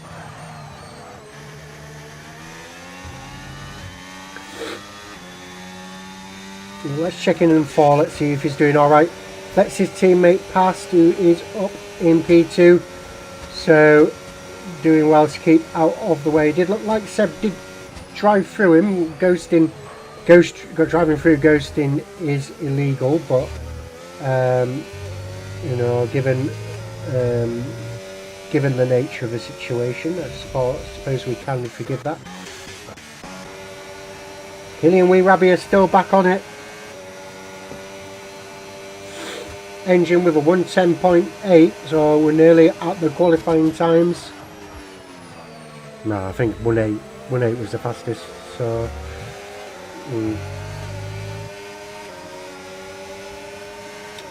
Let's check in and fall. Let's see if he's doing all right. Lets his teammate pass, who is up in P2, so doing well to keep out of the way. It did look like Seb did drive through him. Driving through ghosting is illegal, but you know, given the nature of the situation, I suppose we can forgive that. Hilly and Wee Rabby are still back on it. Engine with a 110.8, so we're nearly at the qualifying times. No, I think 1.8 was the fastest, so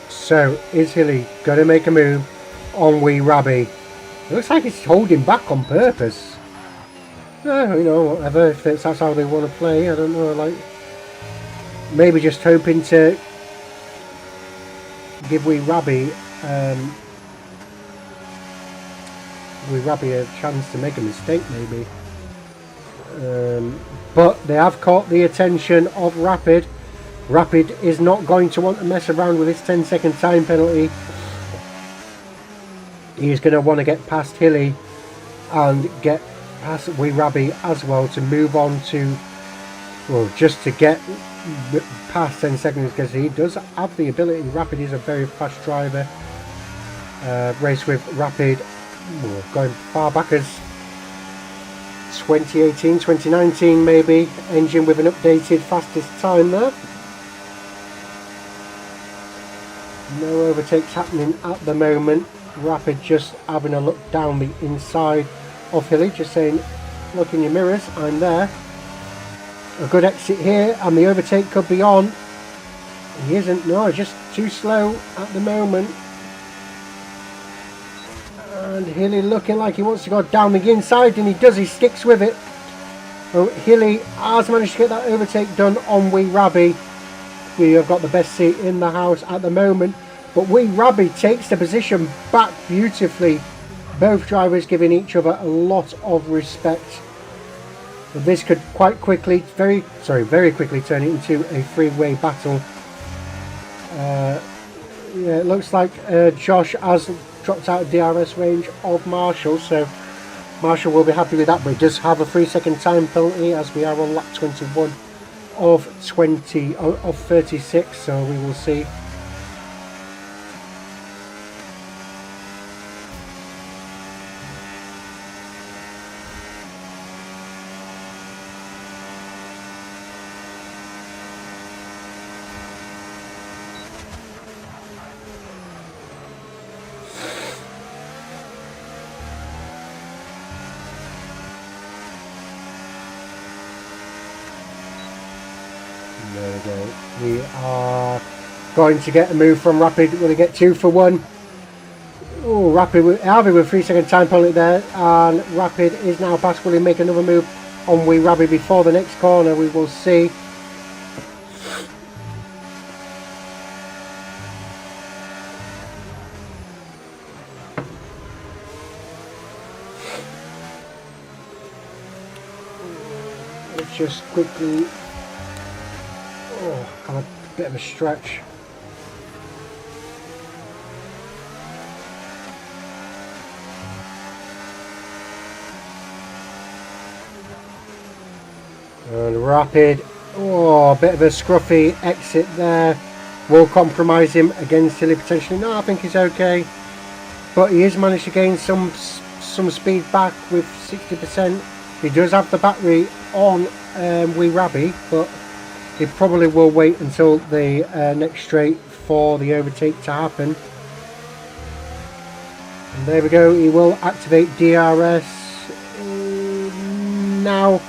So is Hilly going to make a move on Wee Rabby? It looks like he's holding back on purpose. You know, whatever, if that's how they want to play, I don't know, like maybe just hoping to give Wee Rabby a chance to make a mistake, maybe. But they have caught the attention of Rapid. Rapid is not going to want to mess around with this 10-second time penalty. He's going to want to get past Hilly and get past Wee Rabby as well to move on to, well, just to get past 10 seconds, because he does have the ability. Rapid is a very fast driver. Race with Rapid going far back as 2018, 2019 maybe. Engine with an updated fastest time there. No overtakes happening at the moment. Rapid just having a look down the inside of Hilly, just saying, look in your mirrors, I'm there. A good exit here, and the overtake could be on. He isn't, no, just too slow at the moment. And Hilly looking like he wants to go down the inside, and he does, he sticks with it. Well, Hilly has managed to get that overtake done on Wee Rabby. We have got the best seat in the house at the moment, but Wee Rabby takes the position back beautifully. Both drivers giving each other a lot of respect. But this could quite quickly, very quickly turn it into a three-way battle. Yeah, it looks like Josh has dropped out of DRS range of Marshall, so Marshall will be happy with that, but he does have a 3-second time penalty as we are on lap 21 of 36, so we will see. There we go. We are going to get a move from Rapid. Will he get 2 for 1? Oh, Rapid with Harvey with 3-second time penalty there, and Rapid is now past. Will he make another move on Wee Rabby before the next corner? We will see. Let's just quickly. Oh, have a bit of a stretch. And Rapid, oh, a bit of a scruffy exit there. Will compromise him against Hilly potentially. No, I think he's okay. But he has managed to gain some speed back with 60%. He does have the battery on Wee Rabby, but he probably will wait until the next straight for the overtake to happen. And there we go, he will activate DRS now.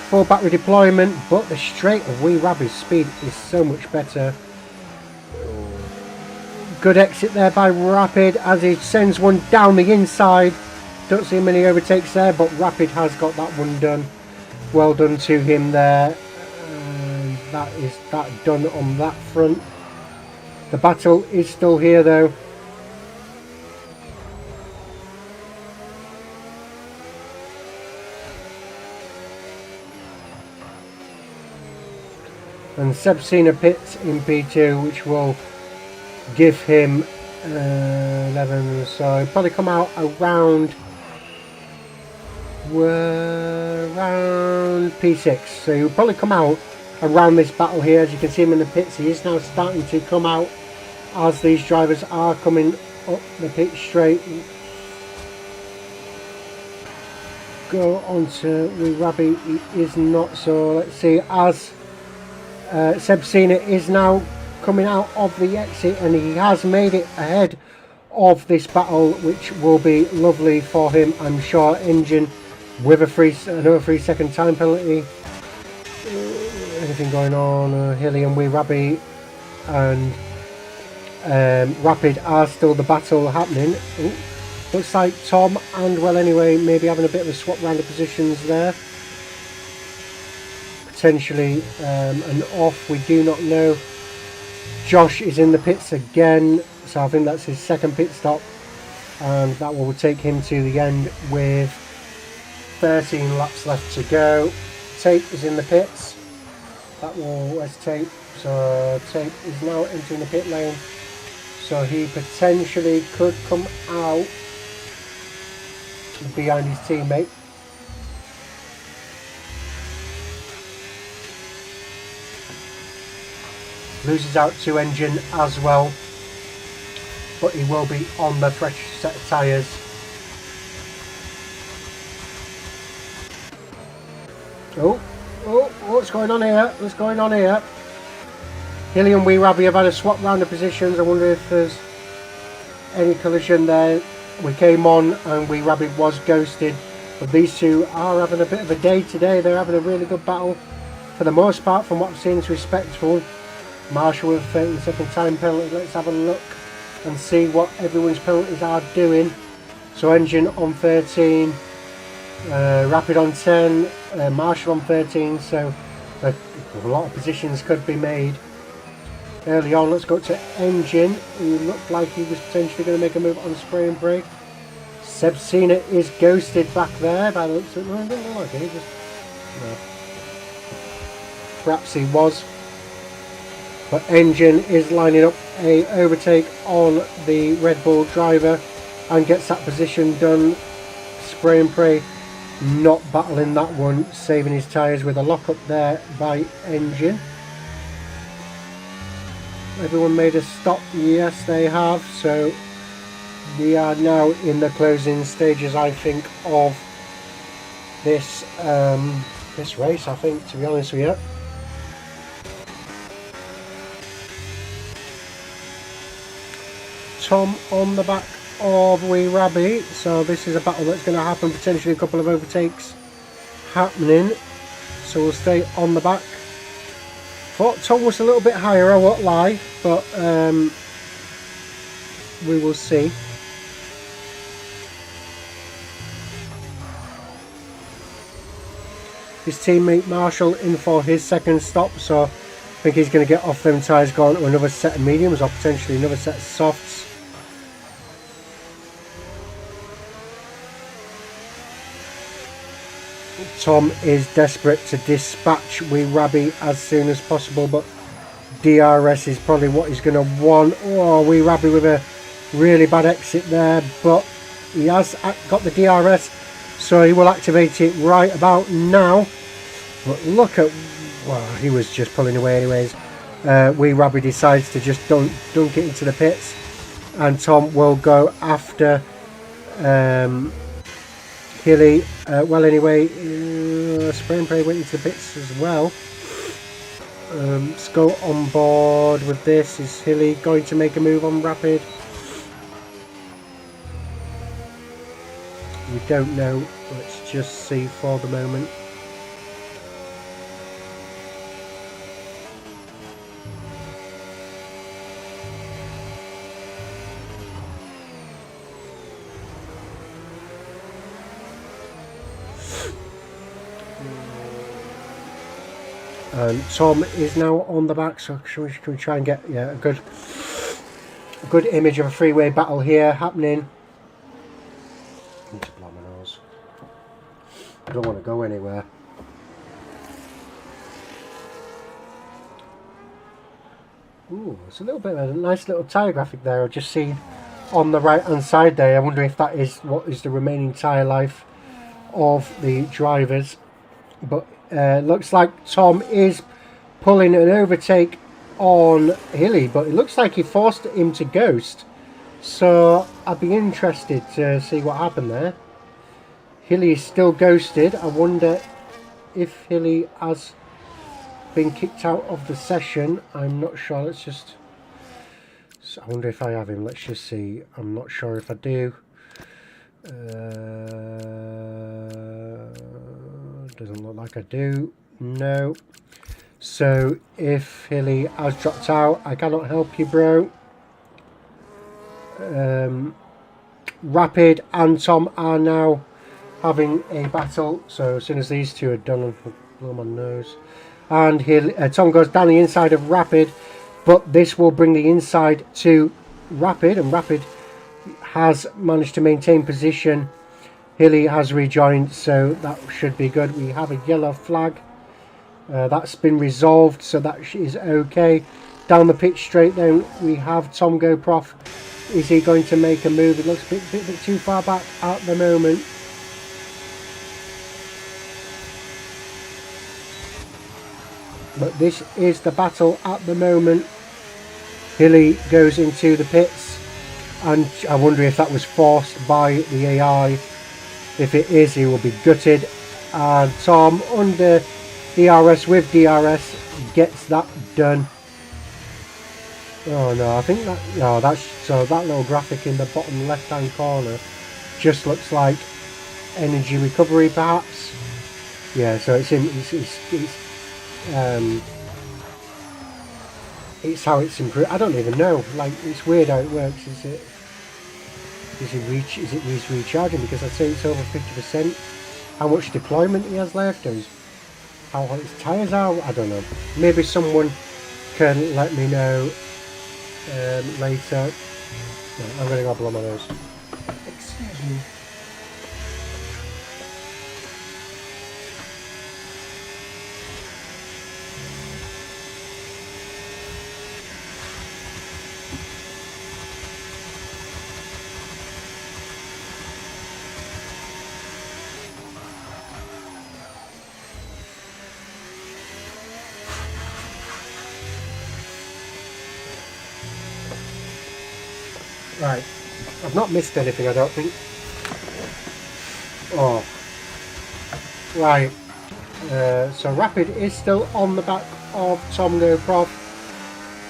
Full battery deployment, but the straight of Wee Rabby's speed is so much better. Good exit there by Rapid as he sends one down the inside. Don't see many overtakes there, but Rapid has got that one done. Well done to him there. That is that done on that front. The battle is still here though. And Sebcina pits in P2, which will give him 11, so he'll probably come out around P6, so he'll probably come out around this battle here. As you can see him in the pits, he is now starting to come out as these drivers are coming up the pit straight. Go on to Wee Rabby, he is not, so let's see, as Sebcina is now coming out of the exit, and he has made it ahead of this battle, which will be lovely for him, I'm sure. Engine with another 3-second time penalty. Anything going on? Hilly and Wee Rabby and Rapid are still the battle happening. Ooh, looks like Tom and, well, anyway, maybe having a bit of a swap round of positions there. Potentially an off, we do not know. Josh is in the pits again, so I think that's his second pit stop, and that will take him to the end with 13 laps left to go. Tate is in the pits. Where's Tate? So Tate is now entering the pit lane, so he potentially could come out behind his teammate. Loses out to engine as well, but he will be on the fresh set of tyres. Oh, what's going on here? What's going on here? Hilly and Wee Rabby have had a swap round of positions. I wonder if there's any collision there. We came on and Wee Rabby was ghosted, but these two are having a bit of a day today. They're having a really good battle. For the most part, from what I've seen, it's respectful. Marshall with a 30-second time penalty. Let's have a look and see what everyone's penalties are doing. So Engine on 13, Rapid on 10, Marshall on 13, so a lot of positions could be made early on. Let's go to Engine, who looked like he was potentially going to make a move on spray and brake. Seb Cena is ghosted back there by the looks of it. No, it doesn't look like it. Just, no. Perhaps he was. But Engine is lining up a overtake on the Red Bull driver and gets that position done. Spray and pray not battling that one, saving his tyres with a lock up there by Engine. Everyone made a stop. Yes, they have. So we are now in the closing stages, I think, of this this race, I think, to be honest with you. Tom on the back of Wee Rabby, so this is a battle that's going to happen, potentially a couple of overtakes happening, so we'll stay on the back. Thought Tom was a little bit higher, I won't lie, but we will see. His teammate Marshall in for his second stop, so I think he's going to get off them tyres, going to another set of mediums or potentially another set of softs. Tom is desperate to dispatch Wee Rabby as soon as possible, but DRS is probably what he's going to want. Oh, Wee Rabby with a really bad exit there, but he has got the DRS, so he will activate it right about now. But look at, well, he was just pulling away anyways. Wee Rabby decides to just dunk it into the pits, and Tom will go after Hilly. Well, anyway, spray and pray went into the pits as well. Let's go on board with this. Is Hilly going to make a move on Rapid? We don't know. Let's just see for the moment. Tom is now on the back, so can we try and get a good image of a freeway battle here happening. I need to blow my nose. I don't want to go anywhere. Ooh, it's a little bit of a nice little tyre graphic there. I've just seen on the right hand side there. I wonder if that is what is the remaining tyre life of the drivers. But looks like Tom is pulling an overtake on Hilly, but it looks like he forced him to ghost. So I'd be interested to see what happened there. Hilly is still ghosted. I wonder if Hilly has been kicked out of the session. I'm not sure. Let's just... I wonder if I have him. Let's just see. I'm not sure if I do. Doesn't look like I do. No. So if Hilly has dropped out, I cannot help you, bro. Rapid and Tom are now having a battle. So as soon as these two are done, I'll blow my nose. And Tom goes down the inside of Rapid, but this will bring the inside to Rapid, and Rapid has managed to maintain position. Hilly has rejoined, so that should be good. We have a yellow flag. That's been resolved, so that is okay. Down the pitch straight then, we have Tom go prof. Is he going to make a move? It looks a bit too far back at the moment. But this is the battle at the moment. Hilly goes into the pits, and I wonder if that was forced by the AI. If it is, he will be gutted. And Tom, under DRS with DRS, gets that done. Oh no, I think that, no, that's, so that little graphic in the bottom left hand corner just looks like energy recovery perhaps. Yeah, so it's how it's improved. I don't even know, like, it's weird how it works. Is it recharging, because I'd say it's over 50%. How much deployment he has left, or how hot his tyres are, I don't know. Maybe someone can let me know later. No, I'm going to go blow my nose. Excuse me. Right, I've not missed anything, I don't think. Oh, right. So Rapid is still on the back of Tom Prof,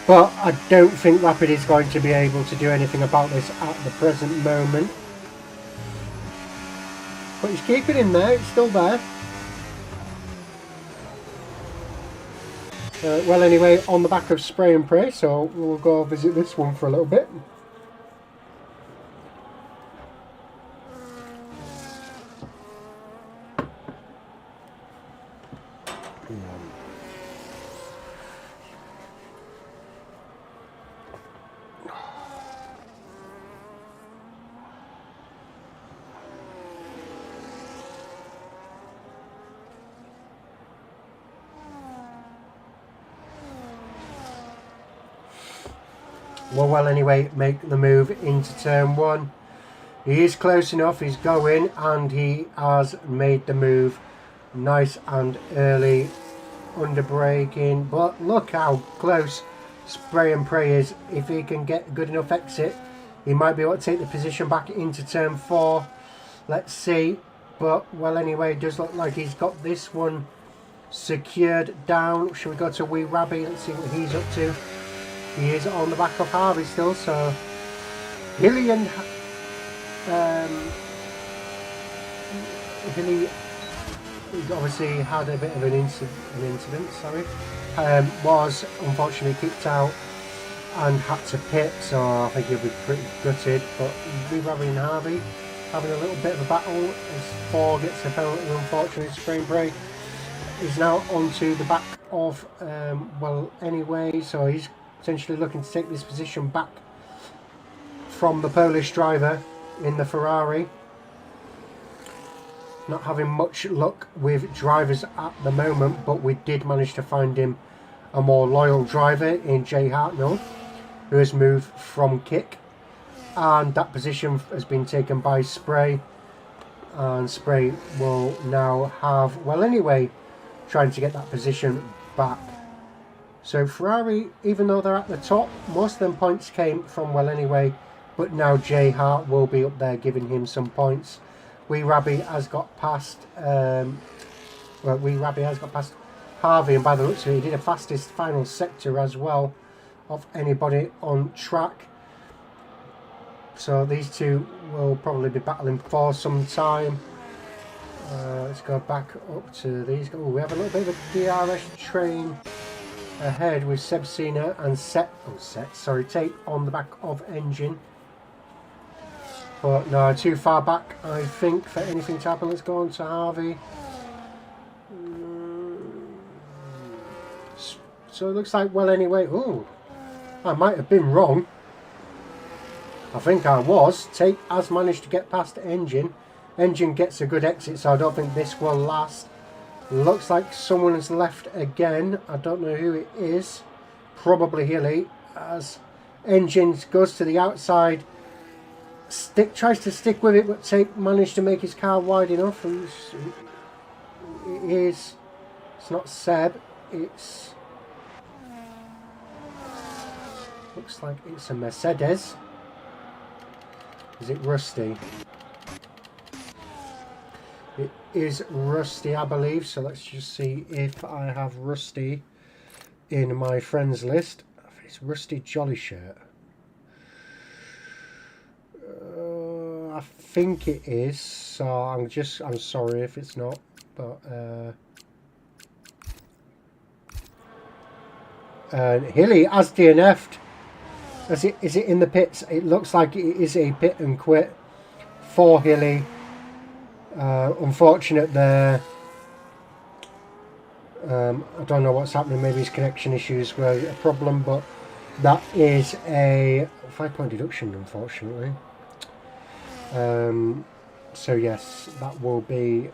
but I don't think Rapid is going to be able to do anything about this at the present moment. But he's keeping him there, it's still there. Well, anyway, on the back of Spray and Pray, so we'll go visit this one for a little bit. Well, anyway, make the move into turn one. He is close enough, he's going, and he has made the move nice and early, under braking. But look how close Spray and Pray is. If he can get a good enough exit, he might be able to take the position back into turn four. Let's see. But, well, anyway, it does look like he's got this one secured down. Shall we go to Wee Rabby? Let's see what he's up to. He is on the back of Harvey still, so Hilly and Hilly obviously had a bit of an incident, was unfortunately kicked out and had to pit, so I think he'll be pretty gutted. But Wee Rabby and Harvey having a little bit of a battle as Four gets a penalty, unfortunately. Spray and Pray is now onto the back of well, anyway, so he's potentially looking to take this position back from the Polish driver in the Ferrari. Not having much luck with drivers at the moment, but we did manage to find him a more loyal driver in Jay Hartnell, who has moved from Kick, and that position has been taken by Spray, and Spray will now have, well, anyway, trying to get that position back. So Ferrari, even though they're at the top, most of them points came from, well, anyway, but now Jay Hart will be up there giving him some points. Wee Rabby has got past Wee Rabby has got past Harvey, and by the looks of it, he did a fastest final sector as well of anybody on track. So these two will probably be battling for some time. Let's go back up to these. Oh, we have a little bit of a DRS train ahead with Seb Cena and Tate on the back of Engine. But no, too far back, I think, for anything to happen. Let's go on to Harvey. So it looks like, well, anyway, oh, I might have been wrong. I think I was. Tate has managed to get past Engine. Engine gets a good exit, so I don't think this will last. Looks like someone has left again. I don't know who it is. Probably Hilly, as Engine goes to the outside. Tries to stick with it, but Tate managed to make his car wide enough. And it's not Seb. Looks like it's a Mercedes. Is it Rusty? It is Rusty, I believe. So let's just see if I have Rusty in my friends list. it's Rusty Jolly shirt. I think it is, so I'm sorry if it's not, but Hilly has DNF'd. Is it in the pits? It looks like it is a pit and quit for Hilly. Unfortunate there. I don't know what's happening. Maybe his connection issues were a problem, but that is a 5-point deduction, unfortunately. So yes, that will be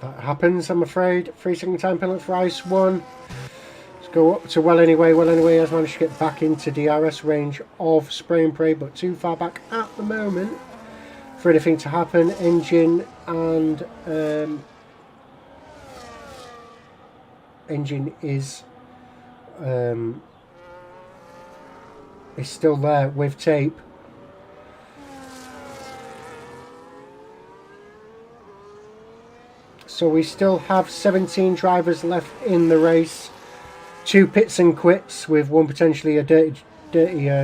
that happens, I'm afraid. 3-second time penalty for Ice 1. Let's go up to Well Anyway. Well Anyway has managed to get back into DRS range of Spray and Pray, but too far back at the moment for anything to happen. Engine and engine is still there with tape. So we still have 17 drivers left in the race. 2 pits and quits, with one potentially a dirty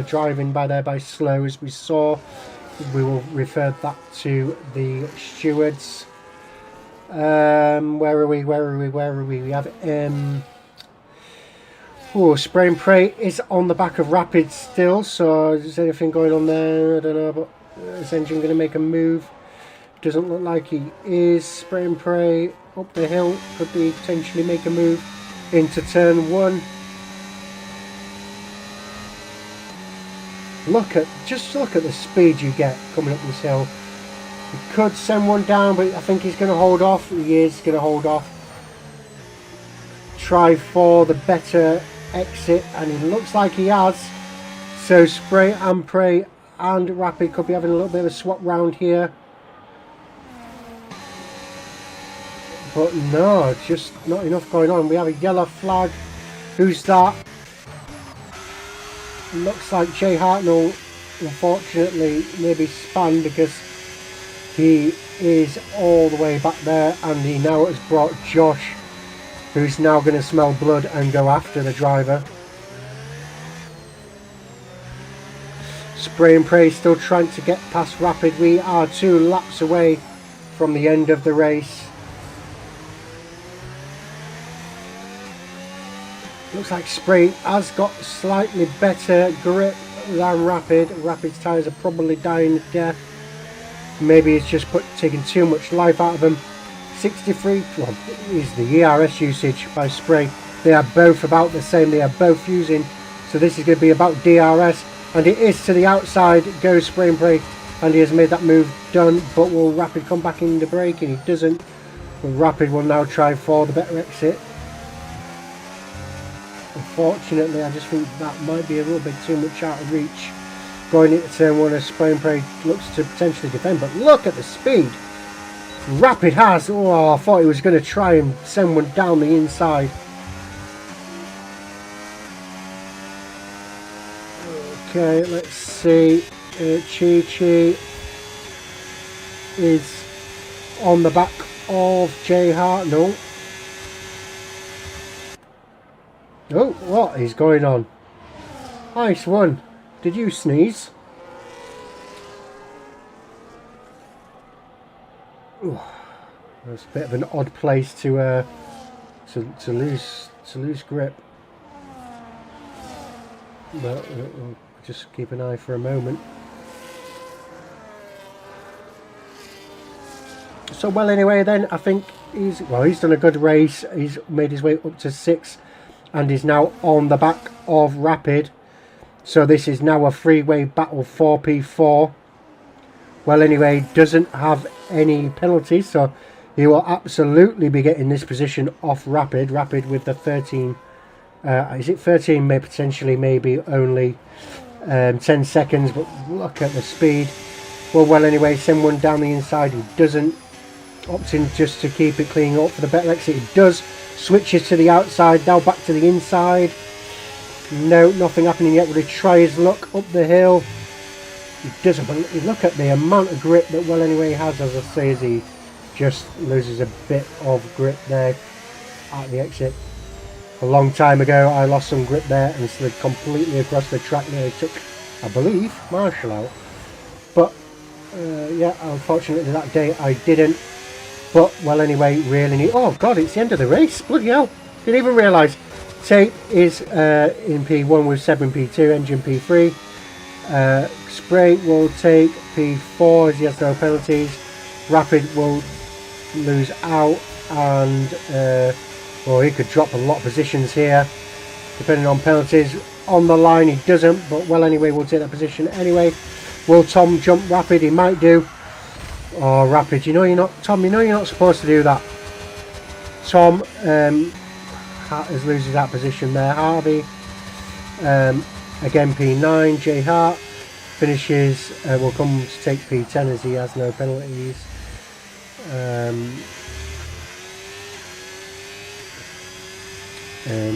driving by Slow, as we saw. We will refer that to the stewards. Where are we? We have Spray and Pray is on the back of Rapid still, so is there anything going on there? I don't know, but is Engine going to make a move? Doesn't look like he is. Spray and Pray up the hill, could he potentially make a move into turn 1? Just look at the speed you get coming up this hill. He could send one down, but I think he's going to hold off. He is going to hold off. Try for the better exit, and it looks like he has. So Spray and Pray and Rapid could be having a little bit of a swap round here. But no, just not enough going on. We have a yellow flag. Who's that? Looks like Jay Hartnell, unfortunately, maybe spun, because he is all the way back there, and he now has brought Josh, who's now going to smell blood and go after the driver. Spray and Pray still trying to get past Rapid. We are 2 laps away from the end of the race. Looks like Spray has got slightly better grip than Rapid. Rapid's tyres are probably dying to death. Maybe it's just taking too much life out of them. 63 is the ERS usage by Spray. They are both about the same. They are both using. So this is going to be about DRS. And it is to the outside. Goes Spray and Pray. And he has made that move done. But will Rapid come back in the break? And he doesn't. Well, Rapid will now try for the better exit. Unfortunately, I just think that might be a little bit too much out of reach. Going into turn 1 as Spray and Pray looks to potentially defend, but look at the speed Rapid has. Oh, I thought he was going to try and send one down the inside. Okay, let's see. Chi is on the back of Jay Hartnell. Oh, what is going on? Ice 1. Did you sneeze? Ooh, that's a bit of an odd place to lose grip. But we'll just keep an eye for a moment. So well, anyway, then I think he's done a good race. He's made his way up to 6, and is now on the back of Rapid. So this is now a 3-way battle for P4. Well, anyway, doesn't have any penalties, so he will absolutely be getting this position off Rapid. Rapid with the 13. Is it 13? May potentially, maybe only 10 seconds. But look at the speed. Well, anyway, send one down the inside. He doesn't. Opting just to keep it clean up for the better exit. He does. Switches to the outside. Now back to the inside. No, nothing happening yet. Will he try his luck up the hill? He doesn't. Look at the amount of grip that well anyway has, as I say, as he just loses a bit of grip there at the exit. a long time ago. I lost some grip there and slid completely across the track. Nearly took, I believe, Marshall out. But yeah, unfortunately that day I didn't. But well, anyway, really neat. Oh god, it's the end of the race. Bloody hell! Didn't even realise. Tape is in P1 with Seb in P2, engine P3. Spray will take P4 as he has no penalties. Rapid will lose out, and well, he could drop a lot of positions here depending on penalties. On the line he doesn't, but well, anyway, we'll take that position anyway. Will Tom jump Rapid? He might do. Oh, Rapid, you know you're not, Tom, you know you're not supposed to do that. Tom is losing that position there. Harvey again P9. J Hart finishes, will come to take P10 as he has no penalties.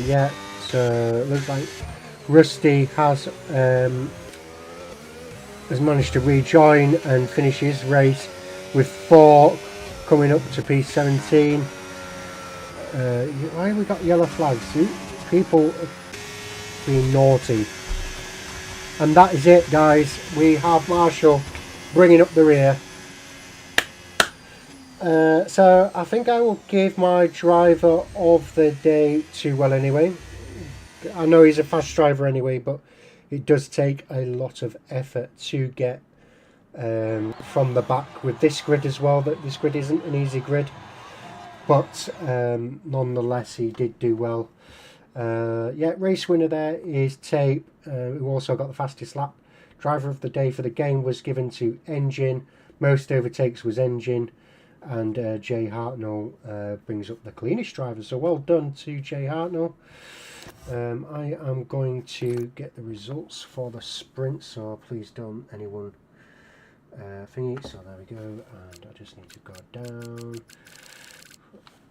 Yeah, so it looks like Rusty has managed to rejoin and finish his race with 4 coming up to P17. Why have we got yellow flags? People being naughty. And that is it, guys. We have Marshall bringing up the rear. So I think I will give my driver of the day to, well, anyway, I know he's a fast driver anyway, but it does take a lot of effort to get from the back with this grid as well. That this grid isn't an easy grid, but nonetheless he did do well. Yeah, race winner there is Tape, who also got the fastest lap. Driver of the day for the game was given to Engine. Most overtakes was Engine, and Jay Hartnell brings up the cleanest driver. So well done to Jay Hartnell. I am going to get the results for the sprint, so please don't anyone thingy. So there we go, and I just need to go down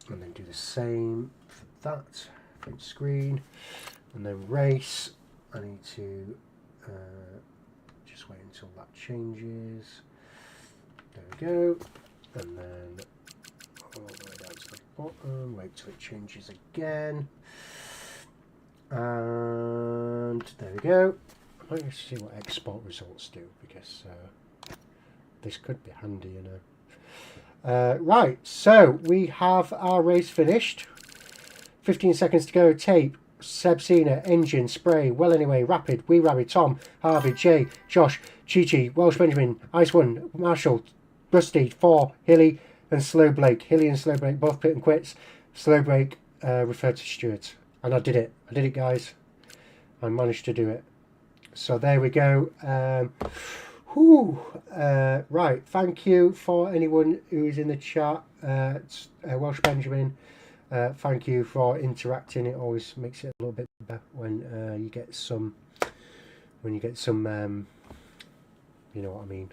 and then do the same for that print screen, and then race. I need to just wait until that changes. There we go, and then all the way down to the bottom. Wait till it changes again. And there we go. I might see what export results do, because this could be handy, you know. Right, so we have our race finished. 15 seconds to go. Tape, Seb Cena, Engine, Spray, Well Anyway, Rapid, Wee Rabbit, Tom, Harvey, Jay, Josh, Chi, Welsh Benjamin, Ice One, Marshall, Rusty, 4, Hilly and Slow Blake. Hilly and Slow Blake both pit and quits. Slow Blake referred to Stuart. And I did it, guys. I managed to do it. So there we go. Right, thank you for anyone who is in the chat. Welsh Benjamin, thank you for interacting. It always makes it a little bit better when you get some, you know what I mean.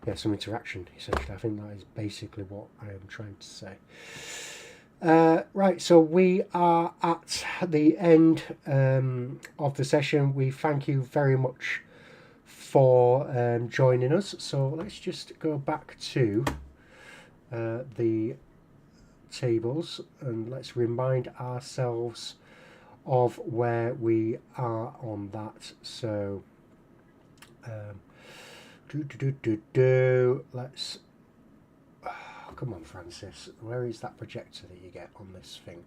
Yeah, some interaction, essentially. I think that is basically what I am trying to say. Right, so we are at the end of the session. We thank you very much for joining us. So let's just go back to the tables and let's remind ourselves of where we are on that. So let's come on, Francis, where is that projector that you get on this thing?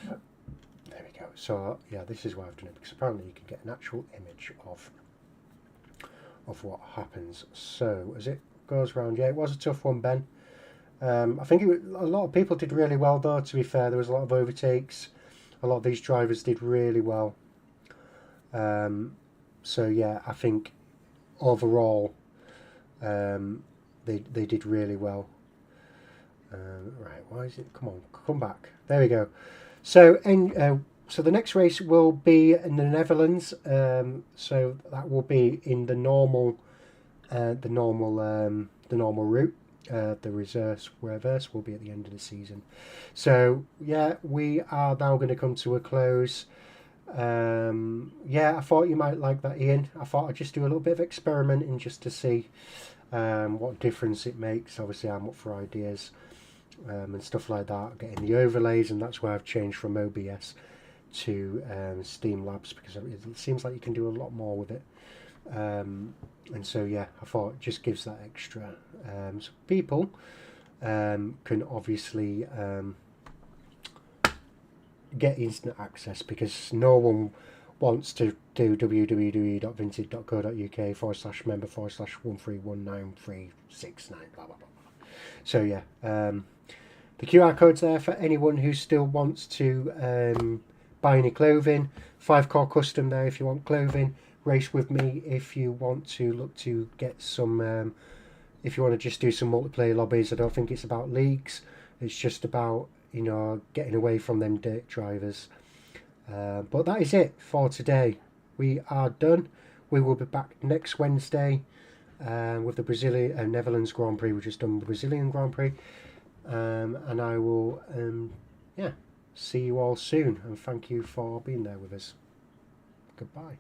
There we go. So yeah, this is why I've done it, because apparently you can get an actual image of what happens. So as it goes round, yeah, it was a tough one, Ben. I think a lot of people did really well, though, to be fair. There was a lot of overtakes. A lot of these drivers did really well. So yeah, I think overall they did really well. Right, why is it? Come on, come back. There we go. So so the next race will be in the Netherlands. So that will be in the normal route. The reverse will be at the end of the season. So yeah, we are now going to come to a close. Yeah, I thought you might like that, Ian. I thought I'd just do a little bit of experimenting just to see what difference it makes. Obviously, I'm up for ideas. and stuff like that, getting the overlays, and that's why I've changed from OBS to Steam Labs, because it seems like you can do a lot more with it. And so yeah, I thought it just gives that extra. So people can obviously get instant access, because no one wants to do www.vinted.co.uk/member/1319369 blah blah blah. So yeah, the QR code's there for anyone who still wants to buy any clothing. 5-core custom there if you want clothing. Race with me if you want to look to get some. If you want to just do some multiplayer lobbies, I don't think it's about leagues. It's just about, you know, getting away from them dirt drivers. But that is it for today. We are done. We will be back next Wednesday with the Brazilian Netherlands Grand Prix. We've just done the Brazilian Grand Prix, and I will yeah, see you all soon, and thank you for being there with us. Goodbye.